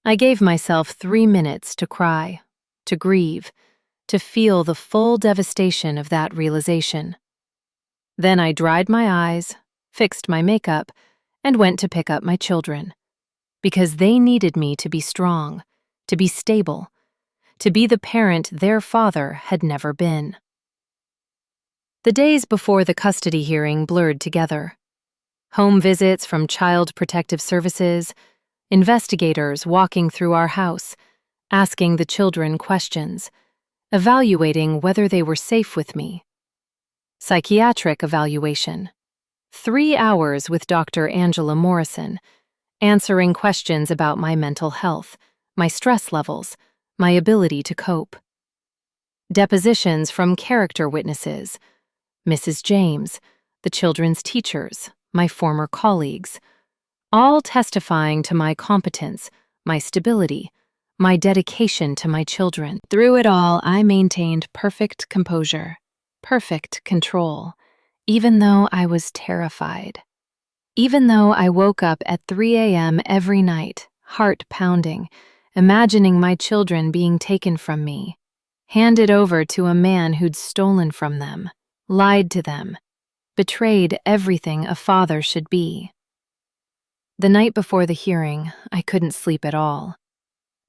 I gave myself 3 minutes to cry, to grieve, to feel the full devastation of that realization. Then I dried my eyes, fixed my makeup, and went to pick up my children, because they needed me to be strong, to be stable, to be the parent their father had never been. The days before the custody hearing blurred together. Home visits from Child Protective Services, investigators walking through our house, asking the children questions, evaluating whether they were safe with me. Psychiatric evaluation. 3 hours with Dr. Angela Morrison, answering questions about my mental health, my stress levels, my ability to cope. Depositions from character witnesses, Mrs. James, the children's teachers, my former colleagues, all testifying to my competence, my stability, my dedication to my children. Through it all, I maintained perfect composure, perfect control, even though I was terrified. Even though I woke up at 3 a.m. every night, heart pounding, imagining my children being taken from me, handed over to a man who'd stolen from them, lied to them, betrayed everything a father should be. The night before the hearing, I couldn't sleep at all.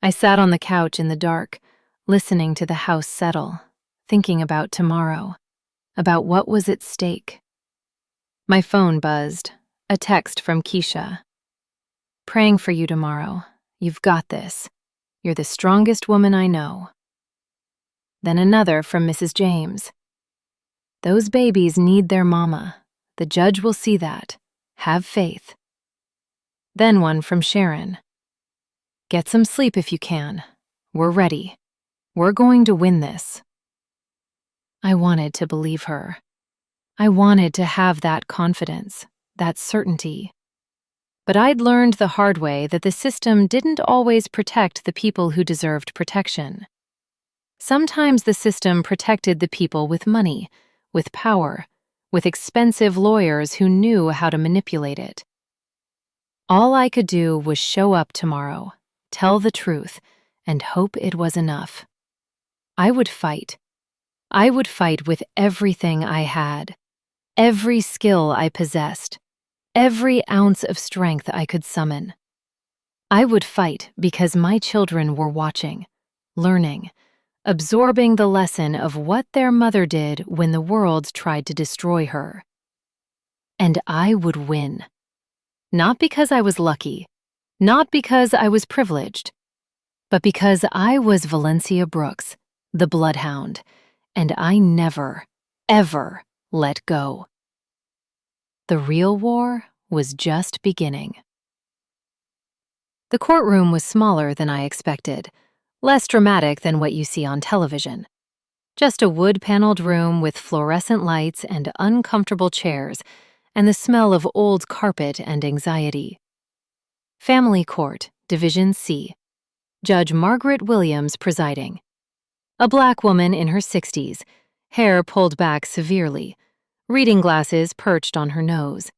I sat on the couch in the dark, listening to the house settle, thinking about tomorrow, about what was at stake. My phone buzzed, a text from Keisha. "Praying for you tomorrow. You've got this. You're the strongest woman I know." Then another from Mrs. James. "Those babies need their mama. The judge will see that. Have faith." Then one from Sharon. "Get some sleep if you can. We're ready. We're going to win this." I wanted to believe her. I wanted to have that confidence, that certainty. But I'd learned the hard way that the system didn't always protect the people who deserved protection. Sometimes the system protected the people with money, with power, with expensive lawyers who knew how to manipulate it. All I could do was show up tomorrow, tell the truth, and hope it was enough. I would fight. I would fight with everything I had, every skill I possessed, every ounce of strength I could summon. I would fight because my children were watching, learning, absorbing the lesson of what their mother did when the world tried to destroy her. And I would win. Not because I was lucky, not because I was privileged, but because I was Valencia Brooks, the bloodhound, and I never, ever let go. The real war was just beginning. The courtroom was smaller than I expected, less dramatic than what you see on television. Just a wood-paneled room with fluorescent lights and uncomfortable chairs, and the smell of old carpet and anxiety. Family Court, Division C. Judge Margaret Williams presiding. A black woman in her 60s, hair pulled back severely, reading glasses perched on her nose.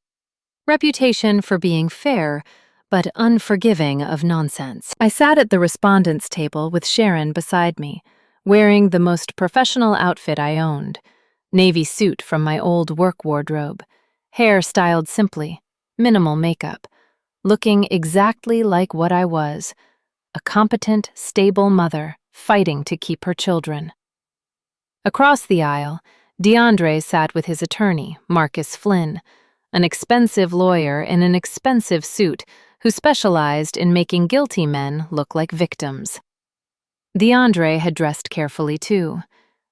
Reputation for being fair, but unforgiving of nonsense. I sat at the respondents' table with Sharon beside me, wearing the most professional outfit I owned, navy suit from my old work wardrobe, hair styled simply, minimal makeup, looking exactly like what I was, a competent, stable mother fighting to keep her children. Across the aisle, DeAndre sat with his attorney, Marcus Flynn, an expensive lawyer in an expensive suit who specialized in making guilty men look like victims. DeAndre had dressed carefully too.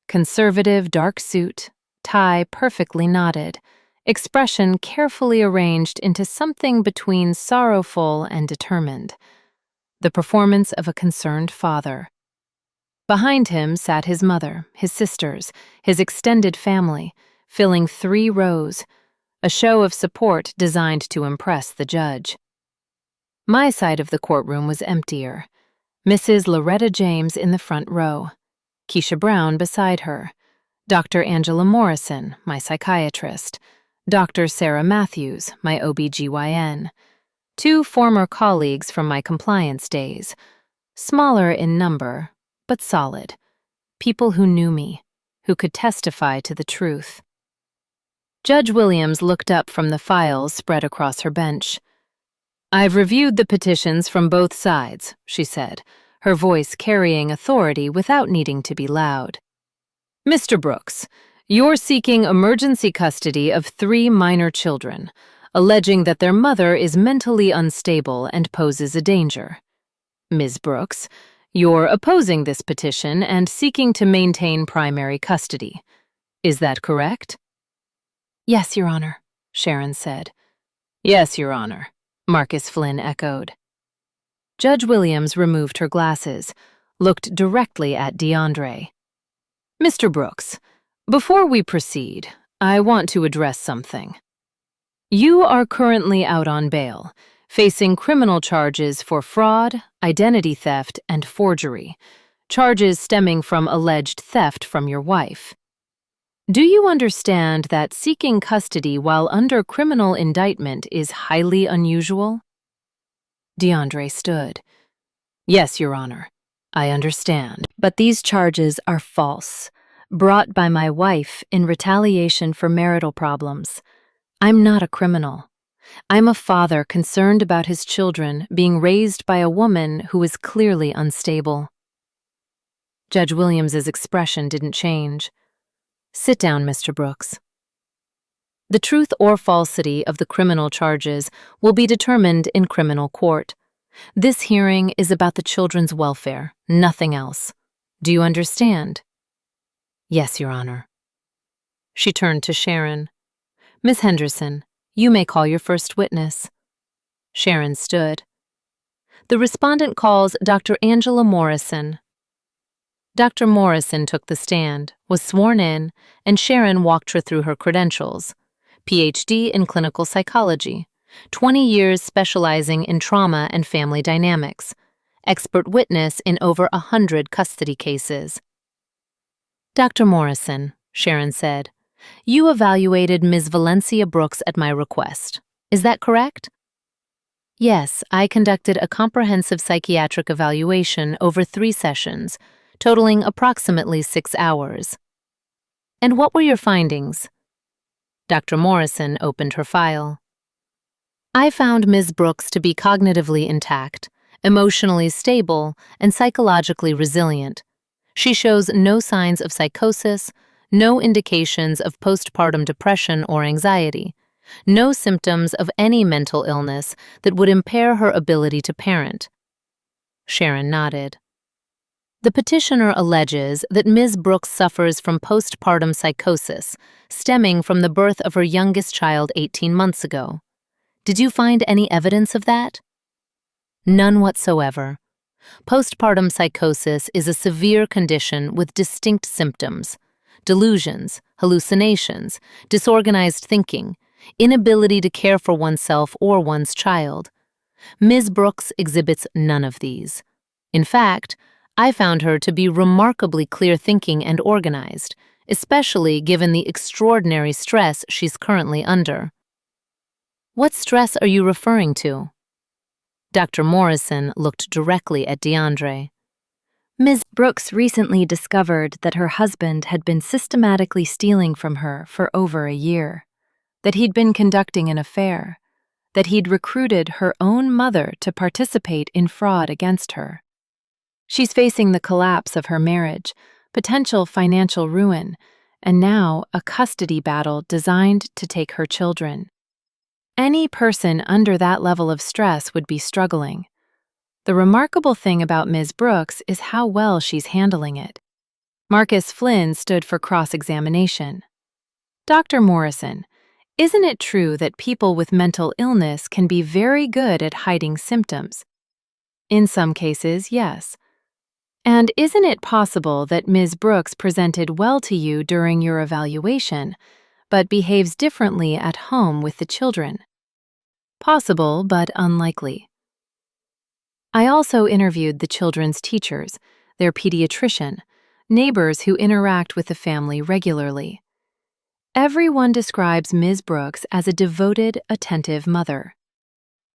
Conservative dark suit, tie perfectly knotted, expression carefully arranged into something between sorrowful and determined. The performance of a concerned father. Behind him sat his mother, his sisters, his extended family, filling 3 rows, a show of support designed to impress the judge. My side of the courtroom was emptier. Mrs. Loretta James in the front row, Keisha Brown beside her, Dr. Angela Morrison, my psychiatrist, Dr. Sarah Matthews, my OBGYN, 2 former colleagues from my compliance days, smaller in number, but solid, people who knew me, who could testify to the truth. Judge Williams looked up from the files spread across her bench. "I've reviewed the petitions from both sides," she said, her voice carrying authority without needing to be loud. "Mr. Brooks, you're seeking emergency custody of 3 minor children, alleging that their mother is mentally unstable and poses a danger. Ms. Brooks, you're opposing this petition and seeking to maintain primary custody. Is that correct?" Yes, Your Honor, Sharon said. "Yes, Your Honor," Marcus Flynn echoed. Judge Williams removed her glasses, looked directly at DeAndre. "Mr. Brooks, before we proceed, I want to address something. You are currently out on bail, facing criminal charges for fraud, identity theft, and forgery, charges stemming from alleged theft from your wife. Do you understand that seeking custody while under criminal indictment is highly unusual?" DeAndre stood. "Yes, Your Honor, I understand." "But these charges are false, brought by my wife in retaliation for marital problems. I'm not a criminal. I'm a father concerned about his children being raised by a woman who is clearly unstable." Judge Williams's expression didn't change. "Sit down, Mr. Brooks. The truth or falsity of the criminal charges will be determined in criminal court. This hearing is about the children's welfare, nothing else. Do you understand?" "Yes, Your Honor." She turned to Sharon. "Miss Henderson, you may call your first witness." Sharon stood. "The respondent calls Dr. Angela Morrison." Dr. Morrison took the stand, was sworn in, and Sharon walked her through her credentials. PhD in clinical psychology, 20 years specializing in trauma and family dynamics, expert witness in over 100 custody cases. "Dr. Morrison," Sharon said, "you evaluated Ms. Valencia Brooks at my request. Is that correct?" "Yes, I conducted a comprehensive psychiatric evaluation over 3 sessions, totaling approximately 6 hours. And what were your findings?" Dr. Morrison opened her file. "I found Ms. Brooks to be cognitively intact, emotionally stable, and psychologically resilient. She shows no signs of psychosis, no indications of postpartum depression or anxiety, no symptoms of any mental illness that would impair her ability to parent." Sharon nodded. "The petitioner alleges that Ms. Brooks suffers from postpartum psychosis, stemming from the birth of her youngest child 18 months ago. Did you find any evidence of that?" "None whatsoever. Postpartum psychosis is a severe condition with distinct symptoms: delusions, hallucinations, disorganized thinking, inability to care for oneself or one's child. Ms. Brooks exhibits none of these. In fact, I found her to be remarkably clear-thinking and organized, especially given the extraordinary stress she's currently under." "What stress are you referring to?" Dr. Morrison looked directly at DeAndre. "Ms. Brooks recently discovered that her husband had been systematically stealing from her for over a year, that he'd been conducting an affair, that he'd recruited her own mother to participate in fraud against her. She's facing the collapse of her marriage, potential financial ruin, and now a custody battle designed to take her children. Any person under that level of stress would be struggling. The remarkable thing about Ms. Brooks is how well she's handling it." Marcus Flynn stood for cross-examination. "Dr. Morrison, isn't it true that people with mental illness can be very good at hiding symptoms?" "In some cases, yes." "And isn't it possible that Ms. Brooks presented well to you during your evaluation, but behaves differently at home with the children?" "Possible, but unlikely." "I also interviewed the children's teachers, their pediatrician, neighbors who interact with the family regularly. Everyone describes Ms. Brooks as a devoted, attentive mother.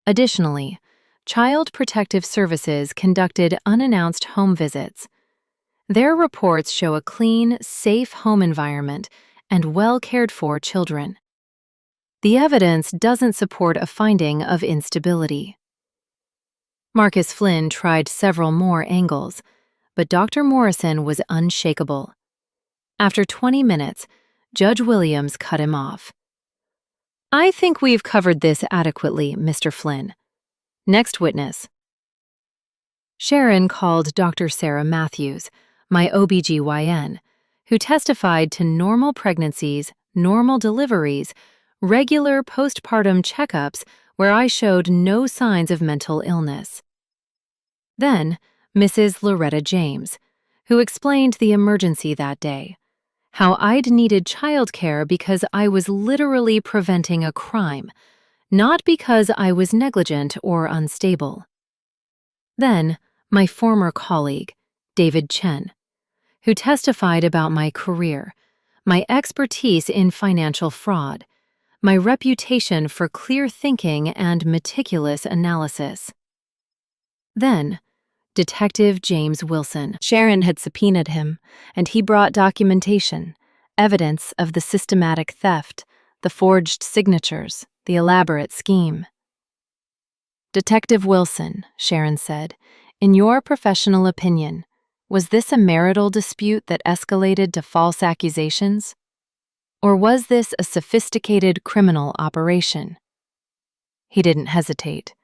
Additionally, Child Protective Services conducted unannounced home visits. Their reports show a clean, safe home environment and well-cared-for children. The evidence doesn't support a finding of instability. Marcus Flynn tried several more angles, but Dr. Morrison was unshakable. After 20 minutes, Judge Williams cut him off. "I think we've covered this adequately, Mr. Flynn. Next witness." Sharon called Dr. Sarah Matthews, my OBGYN, who testified to normal pregnancies, normal deliveries, regular postpartum checkups where I showed no signs of mental illness. Then, Mrs. Loretta James, who explained the emergency that day, how I'd needed childcare because I was literally preventing a crime, not because I was negligent or unstable. Then, my former colleague, David Chen, who testified about my career, my expertise in financial fraud, my reputation for clear thinking and meticulous analysis. Then, Detective James Wilson. Sharon had subpoenaed him, and he brought documentation, evidence of the systematic theft, the forged signatures, the elaborate scheme. "Detective Wilson," Sharon said, "in your professional opinion, was this a marital dispute that escalated to false accusations? Or was this a sophisticated criminal operation?" He didn't hesitate.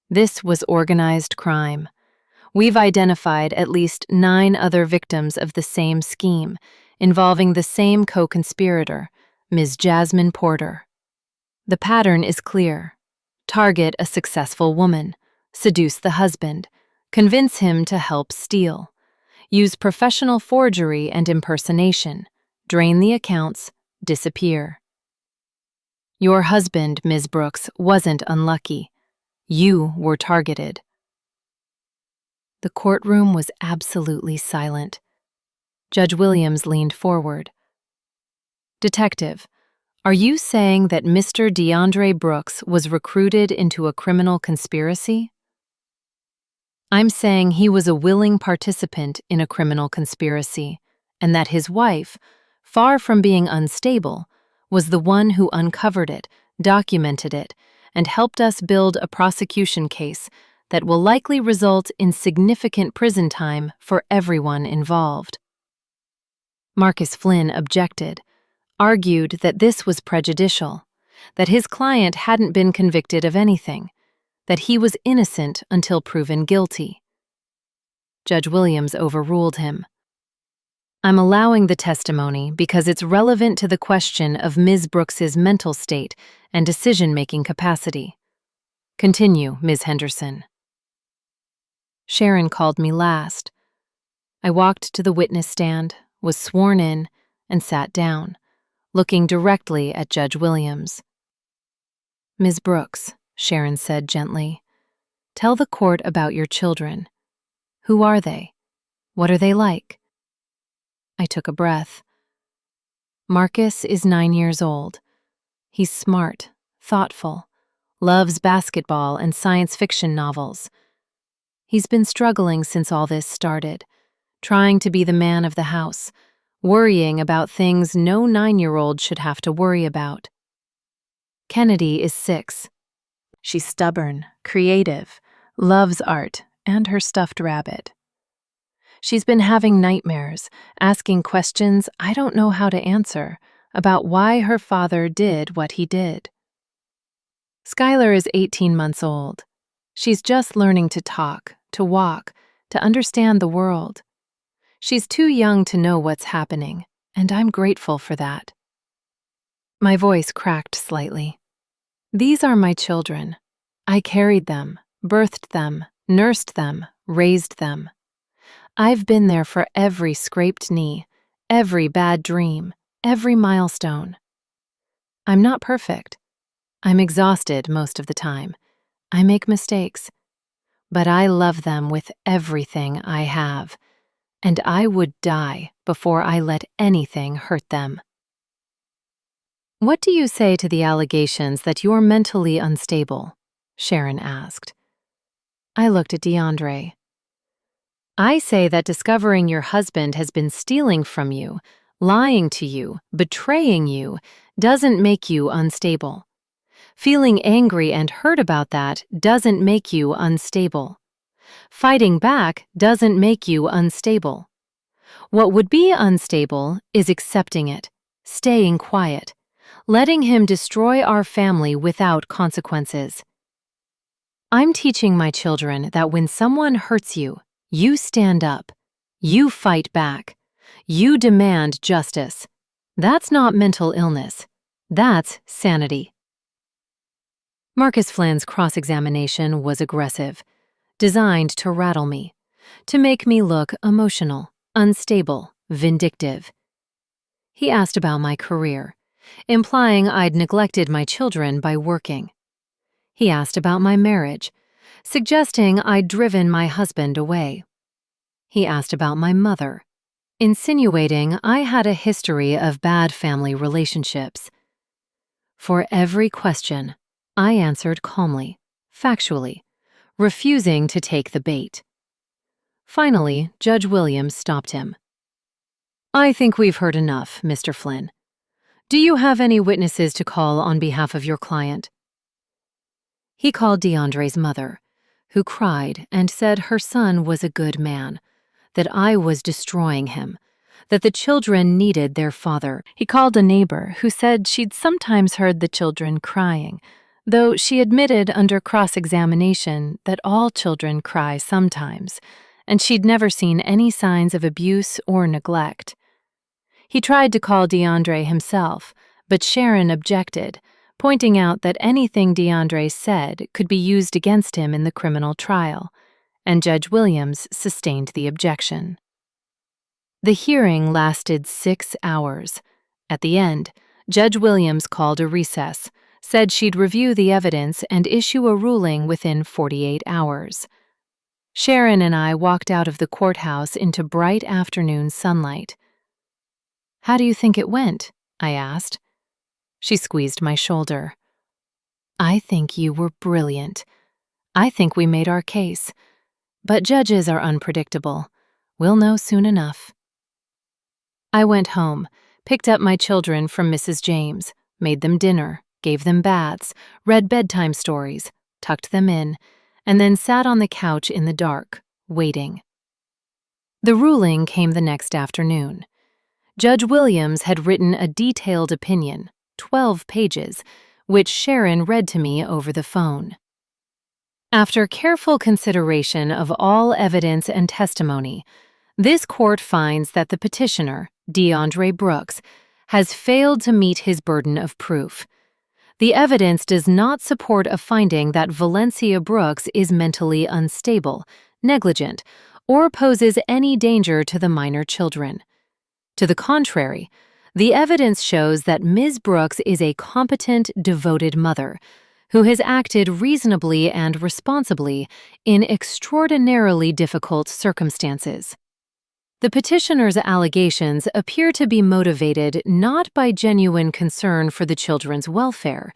"This was organized crime. We've identified at least 9 other victims of the same scheme, involving the same co-conspirator, Ms. Jasmine Porter. The pattern is clear. Target a successful woman, seduce the husband, convince him to help steal, use professional forgery and impersonation, drain the accounts, disappear. Your husband, Ms. Brooks, wasn't unlucky. You were targeted." The courtroom was absolutely silent. Judge Williams leaned forward. "Detective, are you saying that Mr. DeAndre Brooks was recruited into a criminal conspiracy?" "I'm saying he was a willing participant in a criminal conspiracy, and that his wife, far from being unstable, was the one who uncovered it, documented it, and helped us build a prosecution case that will likely result in significant prison time for everyone involved." Marcus Flynn objected, argued that this was prejudicial, that his client hadn't been convicted of anything, that he was innocent until proven guilty. Judge Williams overruled him. "I'm allowing the testimony because it's relevant to the question of Ms. Brooks's mental state and decision-making capacity. Continue, Ms. Henderson." Sharon called me last. I walked to the witness stand, was sworn in, and sat down, looking directly at Judge Williams. "Ms. Brooks," Sharon said gently, "tell the court about your children. Who are they? What are they like?" I took a breath. "Marcus is 9 years old. He's smart, thoughtful, loves basketball and science fiction novels. He's been struggling since all this started, trying to be the man of the house, worrying about things no 9-year-old should have to worry about. Kennedy is 6. She's stubborn, creative, loves art and her stuffed rabbit. She's been having nightmares, asking questions I don't know how to answer about why her father did what he did. Skylar is 18 months old. She's just learning to talk, to walk, to understand the world. She's too young to know what's happening, and I'm grateful for that." My voice cracked slightly. "These are my children. I carried them, birthed them, nursed them, raised them. I've been there for every scraped knee, every bad dream, every milestone. I'm not perfect. I'm exhausted most of the time. I make mistakes. But I love them with everything I have, and I would die before I let anything hurt them. What do you say to the allegations that you're mentally unstable? Sharon asked. I looked at DeAndre. I say that discovering your husband has been stealing from you, lying to you, betraying you, doesn't make you unstable. Feeling angry and hurt about that doesn't make you unstable. Fighting back doesn't make you unstable. What would be unstable is accepting it, staying quiet, letting him destroy our family without consequences. I'm teaching my children that when someone hurts you, you stand up, you fight back, you demand justice. That's not mental illness. That's sanity. Marcus Flynn's cross-examination was aggressive, designed to rattle me, to make me look emotional, unstable, vindictive. He asked about my career, implying I'd neglected my children by working. He asked about my marriage, suggesting I'd driven my husband away. He asked about my mother, insinuating I had a history of bad family relationships. For every question, I answered calmly, factually, refusing to take the bait. Finally, Judge Williams stopped him. I think we've heard enough, Mr. Flynn. Do you have any witnesses to call on behalf of your client? He called DeAndre's mother, who cried and said her son was a good man, that I was destroying him, that the children needed their father. He called a neighbor who said she'd sometimes heard the children crying, though she admitted under cross-examination that all children cry sometimes, and she'd never seen any signs of abuse or neglect. He tried to call DeAndre himself, but Sharon objected, pointing out that anything DeAndre said could be used against him in the criminal trial, and Judge Williams sustained the objection. The hearing lasted 6 hours. At the end, Judge Williams called a recess, said she'd review the evidence and issue a ruling within 48 hours. Sharon and I walked out of the courthouse into bright afternoon sunlight. How do you think it went? I asked. She squeezed my shoulder. I think you were brilliant. I think we made our case. But judges are unpredictable. We'll know soon enough. I went home, picked up my children from Mrs. James, made them dinner, gave them baths, read bedtime stories, tucked them in, and then sat on the couch in the dark, waiting. The ruling came the next afternoon. Judge Williams had written a detailed opinion, 12 pages, which Sharon read to me over the phone. After careful consideration of all evidence and testimony, this court finds that the petitioner, DeAndre Brooks, has failed to meet his burden of proof. The evidence does not support a finding that Valencia Brooks is mentally unstable, negligent, or poses any danger to the minor children. To the contrary, the evidence shows that Ms. Brooks is a competent, devoted mother who has acted reasonably and responsibly in extraordinarily difficult circumstances. The petitioner's allegations appear to be motivated not by genuine concern for the children's welfare,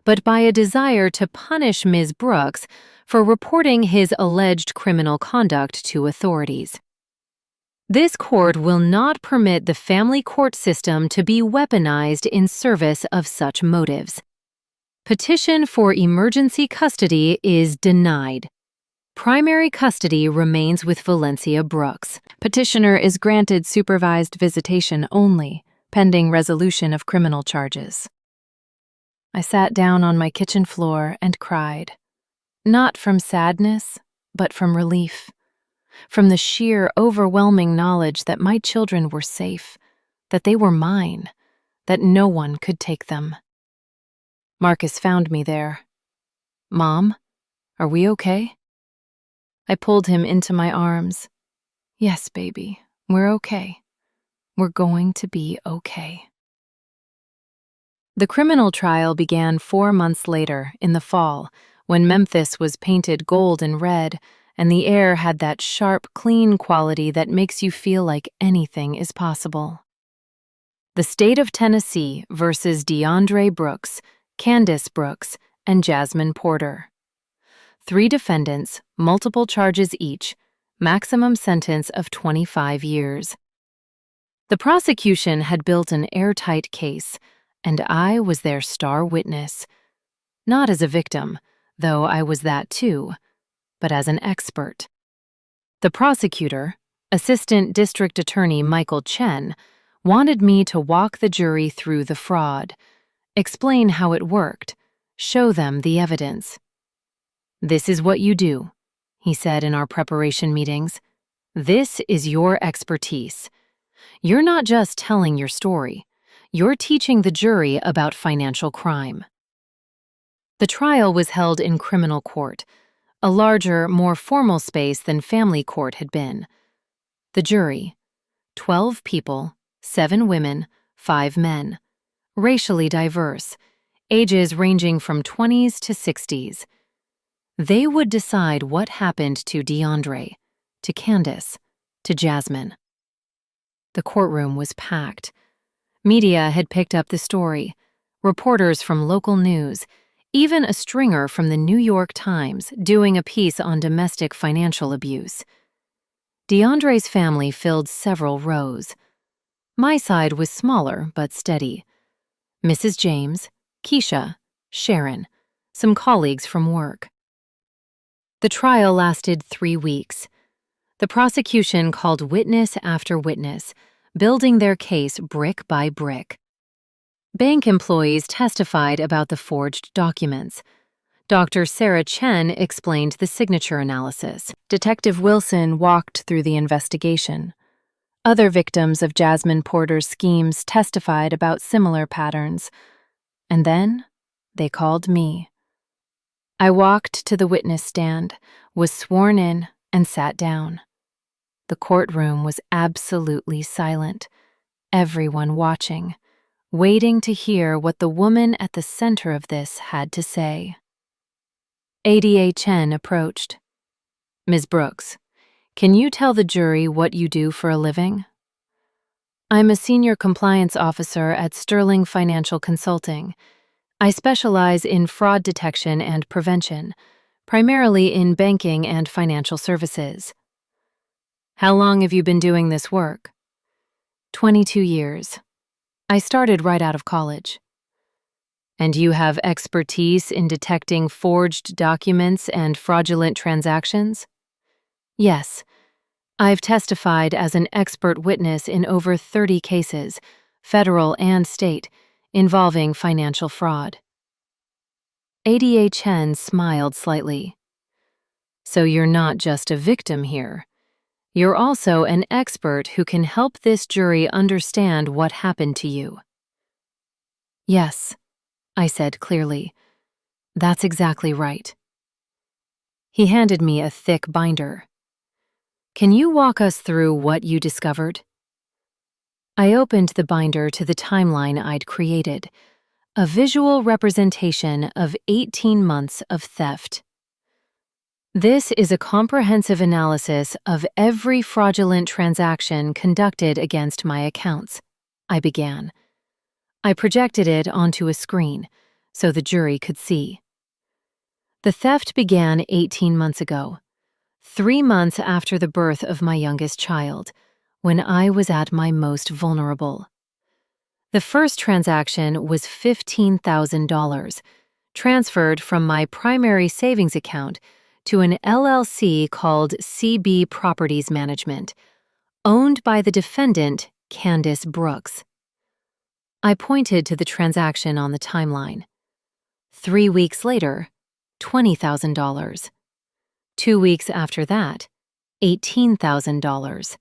but by a desire to punish Ms. Brooks for reporting his alleged criminal conduct to authorities. This court will not permit the family court system to be weaponized in service of such motives. Petition for emergency custody is denied. Primary custody remains with Valencia Brooks. Petitioner is granted supervised visitation only, pending resolution of criminal charges. I sat down on my kitchen floor and cried. Not from sadness, but from relief. From the sheer, overwhelming knowledge that my children were safe, that they were mine, that no one could take them. Marcus found me there. Mom, are we okay? I pulled him into my arms. Yes, baby, we're okay. We're going to be okay. The criminal trial began 4 months later, in the fall, when Memphis was painted gold and red, and the air had that sharp, clean quality that makes you feel like anything is possible. The state of Tennessee versus DeAndre Brooks, Candace Brooks, and Jasmine Porter. 3 defendants, multiple charges each, maximum sentence of 25 years. The prosecution had built an airtight case, and I was their star witness. Not as a victim, though I was that too, but as an expert. The prosecutor, Assistant District Attorney Michael Chen, wanted me to walk the jury through the fraud, explain how it worked, show them the evidence. "This is what you do," he said in our preparation meetings. "This is your expertise. You're not just telling your story, you're teaching the jury about financial crime." The trial was held in criminal court, a larger, more formal space than family court had been. The jury, 12 people, 7 women, 5 men, racially diverse, ages ranging from 20s to 60s. They would decide what happened to DeAndre, to Candace, to Jasmine. The courtroom was packed. Media had picked up the story, reporters from local news, even a stringer from the New York Times doing a piece on domestic financial abuse. DeAndre's family filled several rows. My side was smaller but steady. Mrs. James, Keisha, Sharon, some colleagues from work. The trial lasted 3 weeks. The prosecution called witness after witness, building their case brick by brick. Bank employees testified about the forged documents. Dr. Sarah Chen explained the signature analysis. Detective Wilson walked through the investigation. Other victims of Jasmine Porter's schemes testified about similar patterns. And then they called me. I walked to the witness stand, was sworn in, and sat down. The courtroom was absolutely silent, everyone watching, waiting to hear what the woman at the center of this had to say. ADA Chen approached. "Ms. Brooks, can you tell the jury what you do for a living?" "I'm a senior compliance officer at Sterling Financial Consulting. I specialize in fraud detection and prevention, primarily in banking and financial services." "How long have you been doing this work?" 22 years. I started right out of college." "And you have expertise in detecting forged documents and fraudulent transactions?" "Yes. I've testified as an expert witness in over 30 cases, federal and state, involving financial fraud." ADA Chen smiled slightly. "So you're not just a victim here. You're also an expert who can help this jury understand what happened to you." "Yes," I said clearly. "That's exactly right." He handed me a thick binder. "Can you walk us through what you discovered?" I opened the binder to the timeline I'd created, a visual representation of 18 months of theft. "This is a comprehensive analysis of every fraudulent transaction conducted against my accounts," I began. I projected it onto a screen so the jury could see. The theft began 18 months ago, 3 months after the birth of my youngest child, when I was at my most vulnerable. The first transaction was $15,000, transferred from my primary savings account to an LLC called CB Properties Management, owned by the defendant, Candace Brooks. I pointed to the transaction on the timeline. 3 weeks later, $20,000. 2 weeks after that, $18,000.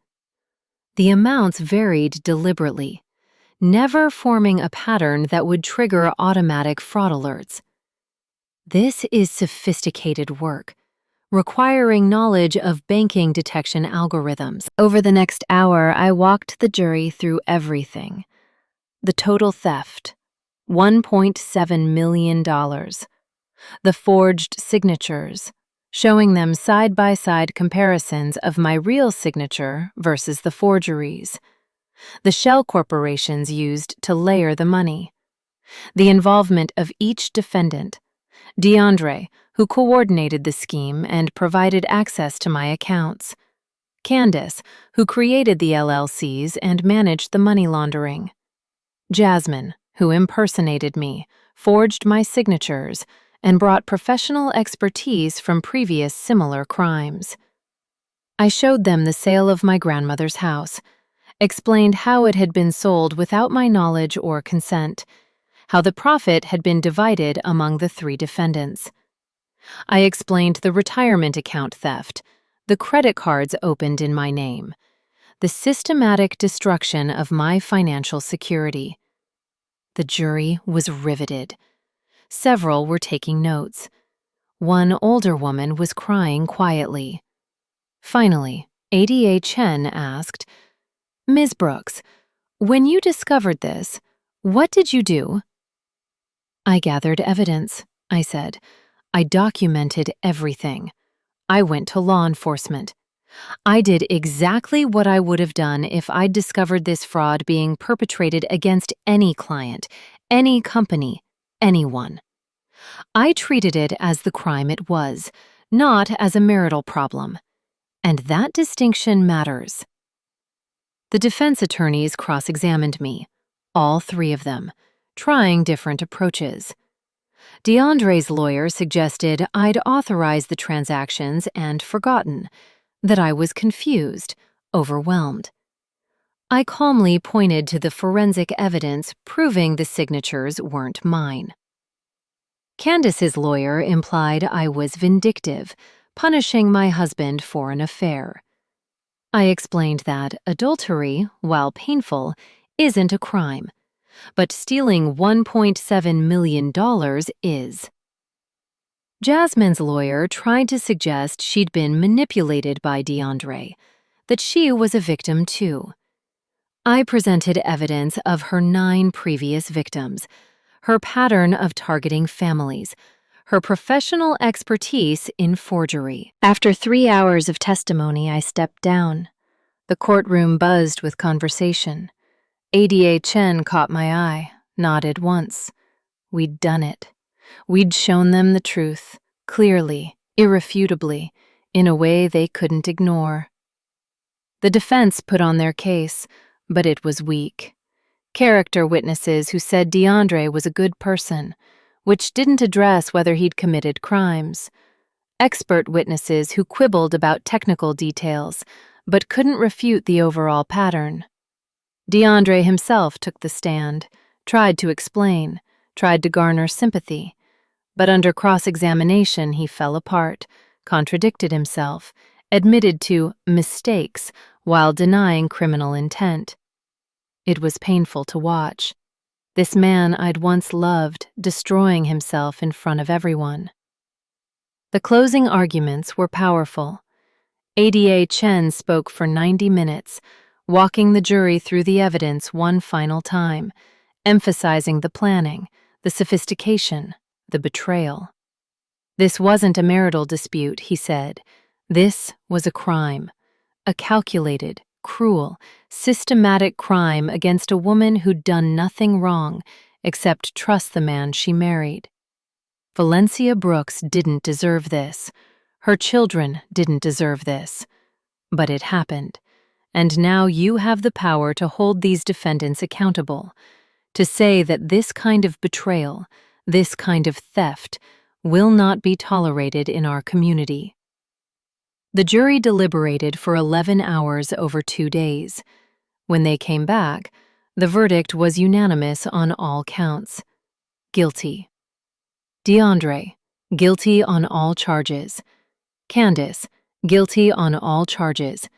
The amounts varied deliberately, never forming a pattern that would trigger automatic fraud alerts. This is sophisticated work, requiring knowledge of banking detection algorithms. Over the next hour, I walked the jury through everything. The total theft, $1.7 million. The forged signatures, showing them side-by-side comparisons of my real signature versus the forgeries, the shell corporations used to layer the money, the involvement of each defendant, DeAndre, who coordinated the scheme and provided access to my accounts, Candace, who created the LLCs and managed the money laundering, Jasmine, who impersonated me, forged my signatures, and brought professional expertise from previous similar crimes. I showed them the sale of my grandmother's house, explained how it had been sold without my knowledge or consent, how the profit had been divided among the 3 defendants. I explained the retirement account theft, the credit cards opened in my name, the systematic destruction of my financial security. The jury was riveted. Several were taking notes. One older woman was crying quietly. Finally, Ada Chen asked, "Ms. Brooks, when you discovered this, what did you do?" "I gathered evidence," I said. "I documented everything. I went to law enforcement. I did exactly what I would have done if I'd discovered this fraud being perpetrated against any client, any company, anyone. I treated it as the crime it was, not as a marital problem. And that distinction matters." The defense attorneys cross-examined me, all 3 of them, trying different approaches. DeAndre's lawyer suggested I'd authorized the transactions and forgotten, that I was confused, overwhelmed. I calmly pointed to the forensic evidence proving the signatures weren't mine. Candace's lawyer implied I was vindictive, punishing my husband for an affair. I explained that adultery, while painful, isn't a crime, but stealing $1.7 million is. Jasmine's lawyer tried to suggest she'd been manipulated by DeAndre, that she was a victim too. I presented evidence of her 9 previous victims, her pattern of targeting families, her professional expertise in forgery. After 3 hours of testimony, I stepped down. The courtroom buzzed with conversation. Ada Chen caught my eye, nodded once. We'd done it. We'd shown them the truth, clearly, irrefutably, in a way they couldn't ignore. The defense put on their case, but it was weak. Character witnesses who said DeAndre was a good person, which didn't address whether he'd committed crimes. Expert witnesses who quibbled about technical details, but couldn't refute the overall pattern. DeAndre himself took the stand, tried to explain, tried to garner sympathy, but under cross-examination he fell apart, contradicted himself, admitted to mistakes while denying criminal intent. It was painful to watch. This man I'd once loved destroying himself in front of everyone. The closing arguments were powerful. Ada Chen spoke for 90 minutes, walking the jury through the evidence one final time, emphasizing the planning, the sophistication, the betrayal. This wasn't a marital dispute, he said. This was a crime, a calculated, cruel, systematic crime against a woman who'd done nothing wrong except trust the man she married. Valencia Brooks didn't deserve this. Her children didn't deserve this. But it happened, and now you have the power to hold these defendants accountable, to say that this kind of betrayal, this kind of theft, will not be tolerated in our community. The jury deliberated for 11 hours over 2 days. When they came back, the verdict was unanimous on all counts. Guilty. DeAndre, guilty on all charges. Candace, guilty on all charges.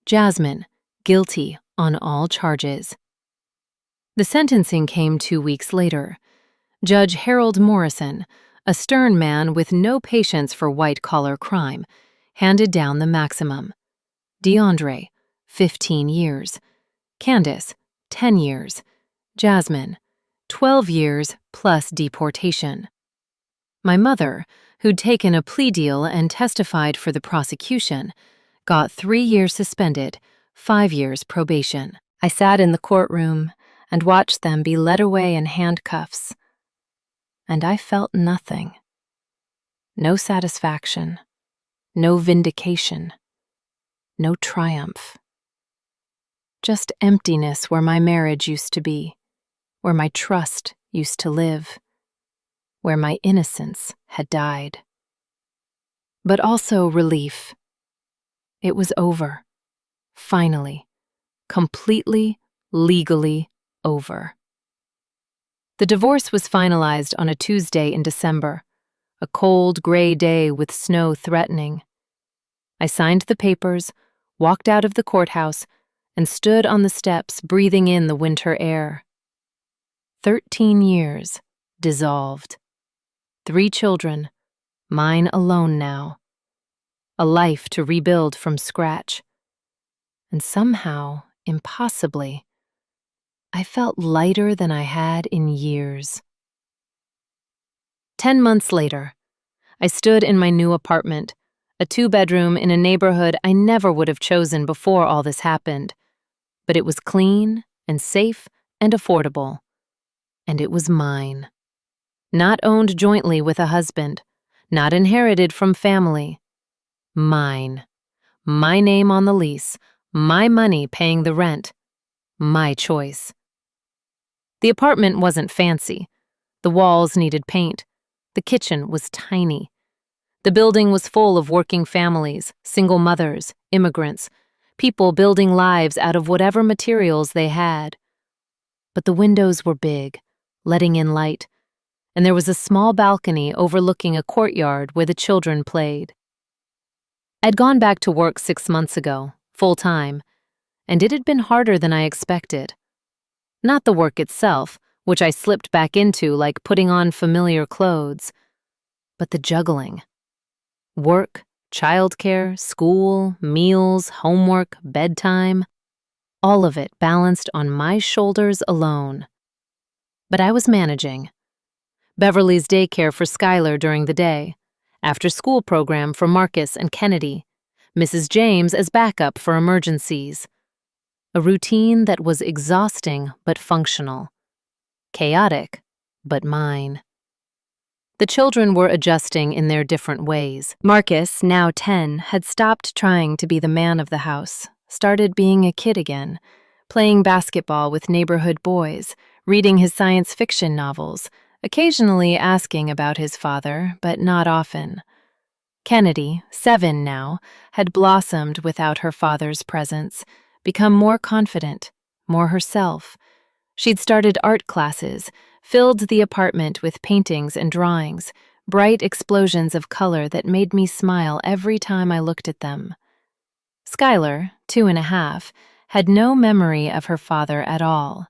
Jasmine, guilty on all charges. The sentencing came 2 weeks later. Judge Harold Morrison, a stern man with no patience for white-collar crime, handed down the maximum. DeAndre, 15 years. Candace, 10 years. Jasmine, 12 years plus deportation. My mother, who'd taken a plea deal and testified for the prosecution, got 3 years suspended, 5 years probation. I sat in the courtroom and watched them be led away in handcuffs, and I felt nothing. No satisfaction, no vindication, no triumph. Just emptiness where my marriage used to be, where my trust used to live, where my innocence had died. But also relief. It was over. Finally. Completely, legally over. The divorce was finalized on a Tuesday in December, a cold, gray day with snow threatening. I signed the papers, walked out of the courthouse, and stood on the steps breathing in the winter air. 13 years dissolved. 3 children, mine alone now. A life to rebuild from scratch. And somehow, impossibly, I felt lighter than I had in years. 10 months later, I stood in my new apartment, a 2-bedroom in a neighborhood I never would have chosen before all this happened. But it was clean and safe and affordable. And it was mine. Not owned jointly with a husband, not inherited from family. Mine. My name on the lease, my money paying the rent, my choice. The apartment wasn't fancy. The walls needed paint. The kitchen was tiny. The building was full of working families, single mothers, immigrants, people building lives out of whatever materials they had. But the windows were big, letting in light, and there was a small balcony overlooking a courtyard where the children played. I'd gone back to work 6 months ago, full-time, and it had been harder than I expected. Not the work itself, which I slipped back into like putting on familiar clothes, but the juggling. Work, childcare, school, meals, homework, bedtime, all of it balanced on my shoulders alone. But I was managing. Beverly's daycare for Skylar during the day, after-school program for Marcus and Kennedy, Mrs. James as backup for emergencies. A routine that was exhausting but functional. Chaotic, but mine. The children were adjusting in their different ways. Marcus, now 10, had stopped trying to be the man of the house, started being a kid again, playing basketball with neighborhood boys, reading his science fiction novels, occasionally asking about his father, but not often. Kennedy, 7 now, had blossomed without her father's presence, become more confident, more herself. She'd started art classes, filled the apartment with paintings and drawings, bright explosions of color that made me smile every time I looked at them. Skylar, 2.5, had no memory of her father at all.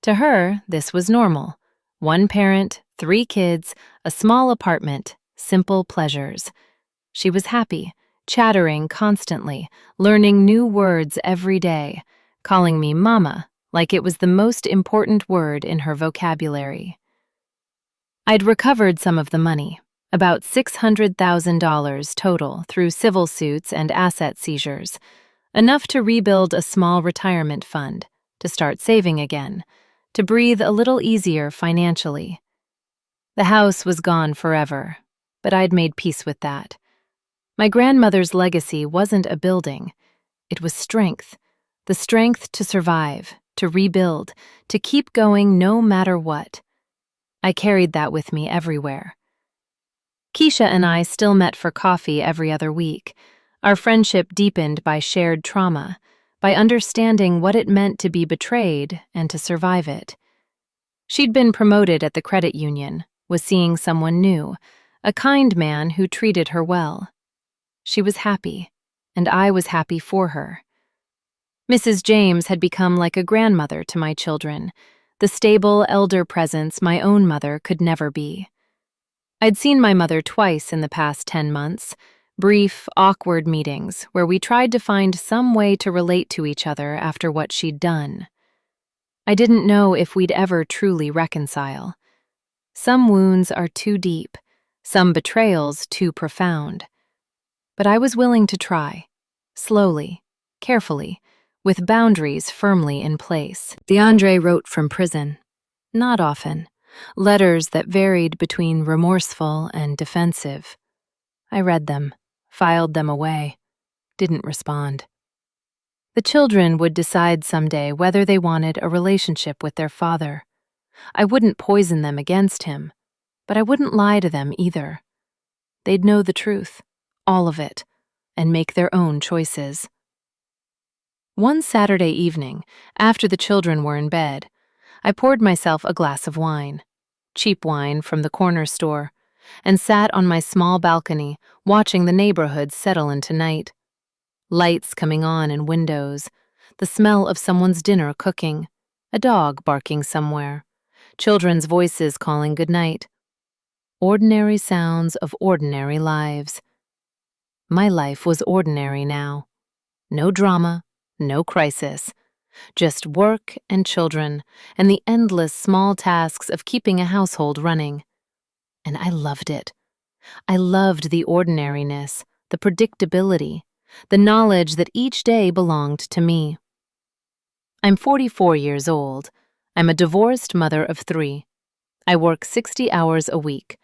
To her, this was normal. 1 parent, 3 kids, a small apartment, simple pleasures. She was happy, chattering constantly, learning new words every day, calling me Mama, like it was the most important word in her vocabulary. I'd recovered some of the money, about $600,000 total through civil suits and asset seizures, enough to rebuild a small retirement fund, to start saving again, to breathe a little easier financially. The house was gone forever, but I'd made peace with that. My grandmother's legacy wasn't a building. It was strength, the strength to survive, to rebuild, to keep going no matter what. I carried that with me everywhere. Keisha and I still met for coffee every other week. Our friendship deepened by shared trauma, by understanding what it meant to be betrayed and to survive it. She'd been promoted at the credit union, was seeing someone new, a kind man who treated her well. She was happy, and I was happy for her. Mrs. James had become like a grandmother to my children, the stable elder presence my own mother could never be. I'd seen my mother twice in the past 10 months, brief, awkward meetings where we tried to find some way to relate to each other after what she'd done. I didn't know if we'd ever truly reconcile. Some wounds are too deep, some betrayals too profound. But I was willing to try, slowly, carefully, with boundaries firmly in place. DeAndre wrote from prison. Not often. Letters that varied between remorseful and defensive. I read them, filed them away, didn't respond. The children would decide someday whether they wanted a relationship with their father. I wouldn't poison them against him, but I wouldn't lie to them either. They'd know the truth, all of it, and make their own choices. One Saturday evening, after the children were in bed, I poured myself a glass of wine, cheap wine from the corner store, and sat on my small balcony watching the neighborhood settle into night. Lights coming on in windows, the smell of someone's dinner cooking, a dog barking somewhere, children's voices calling goodnight. Ordinary sounds of ordinary lives. My life was ordinary now. No drama, no crisis. Just work and children and the endless small tasks of keeping a household running. And I loved it. I loved the ordinariness, the predictability, the knowledge that each day belonged to me. I'm 44 years old. I'm a divorced mother of 3. I work 60 hours a week.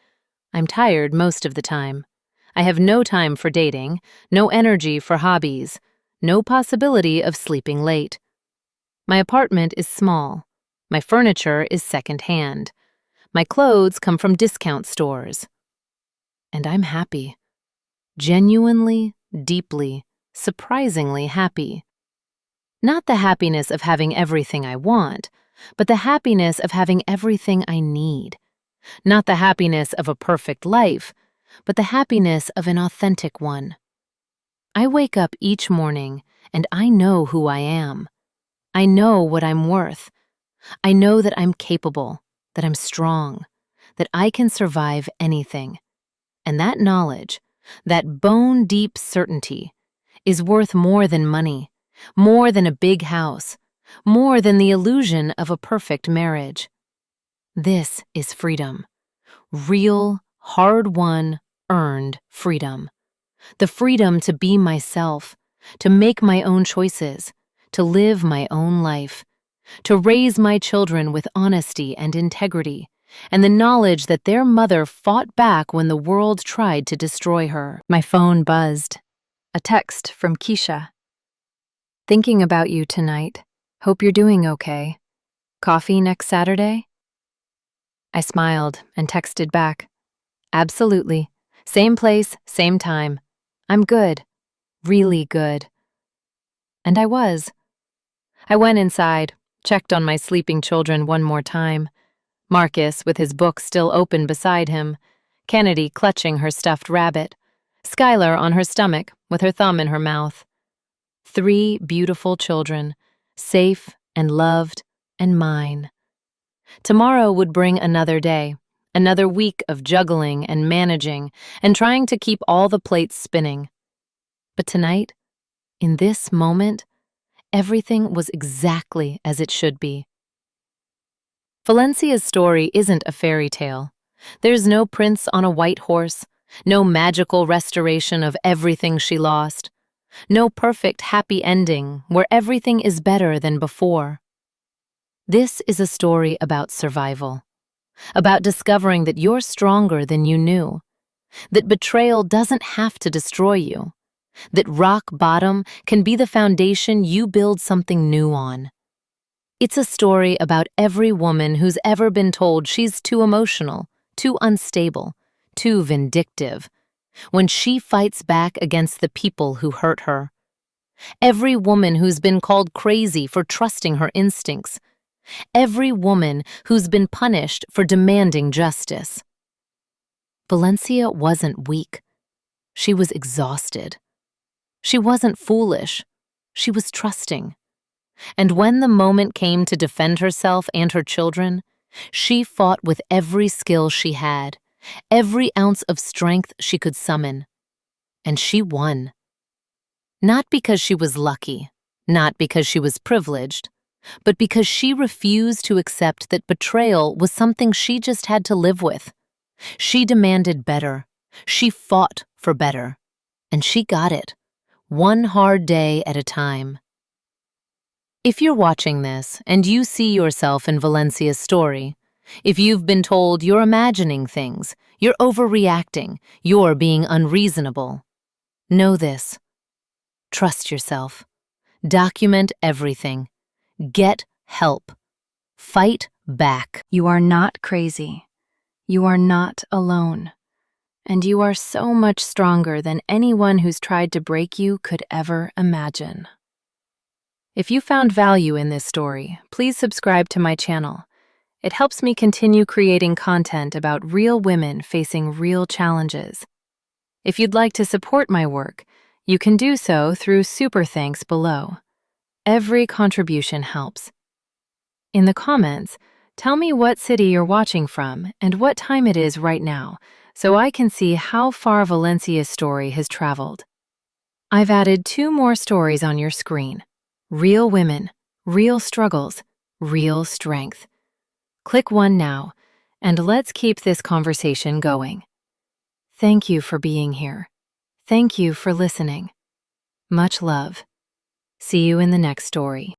I'm tired most of the time. I have no time for dating, no energy for hobbies, no possibility of sleeping late. My apartment is small. My furniture is second-hand. My clothes come from discount stores. And I'm happy. Genuinely, deeply, surprisingly happy. Not the happiness of having everything I want, but the happiness of having everything I need. Not the happiness of a perfect life, but the happiness of an authentic one. I wake up each morning and I know who I am. I know what I'm worth. I know that I'm capable, that I'm strong, that I can survive anything. And that knowledge, that bone-deep certainty, is worth more than money, more than a big house, more than the illusion of a perfect marriage. This is freedom. Real, hard-won, earned freedom. The freedom to be myself, to make my own choices, to live my own life, to raise my children with honesty and integrity, and the knowledge that their mother fought back when the world tried to destroy her. My phone buzzed. A text from Keisha. Thinking about you tonight. Hope you're doing okay. Coffee next Saturday? I smiled and texted back. Absolutely. Same place, same time. I'm good. Really good. And I was. I went inside, checked on my sleeping children one more time. Marcus with his book still open beside him, Kennedy clutching her stuffed rabbit, Skylar on her stomach with her thumb in her mouth. 3 beautiful children, safe and loved and mine. Tomorrow would bring another day, another week of juggling and managing and trying to keep all the plates spinning. But tonight, in this moment, everything was exactly as it should be. Valencia's story isn't a fairy tale. There's no prince on a white horse, no magical restoration of everything she lost, no perfect happy ending where everything is better than before. This is a story about survival, about discovering that you're stronger than you knew, that betrayal doesn't have to destroy you, that rock bottom can be the foundation you build something new on. It's a story about every woman who's ever been told she's too emotional, too unstable, too vindictive, when she fights back against the people who hurt her. Every woman who's been called crazy for trusting her instincts. Every woman who's been punished for demanding justice. Valencia wasn't weak. She was exhausted. She wasn't foolish. She was trusting. And when the moment came to defend herself and her children, she fought with every skill she had, every ounce of strength she could summon. And she won. Not because she was lucky, not because she was privileged, but because she refused to accept that betrayal was something she just had to live with. She demanded better. She fought for better. And she got it, one hard day at a time. If you're watching this and you see yourself in Valencia's story, if you've been told you're imagining things, you're overreacting, you're being unreasonable, know this. Trust yourself. Document everything. Get help. Fight back. You are not crazy. You are not alone. And you are so much stronger than anyone who's tried to break you could ever imagine. If you found value in this story, please subscribe to my channel. It helps me continue creating content about real women facing real challenges. If you'd like to support my work, you can do so through super thanks below. Every contribution helps. In the comments, tell me what city you're watching from and what time it is right now, so I can see how far Valencia's story has traveled. I've added 2 more stories on your screen. Real women, real struggles, real strength. Click one now, and let's keep this conversation going. Thank you for being here. Thank you for listening. Much love. See you in the next story.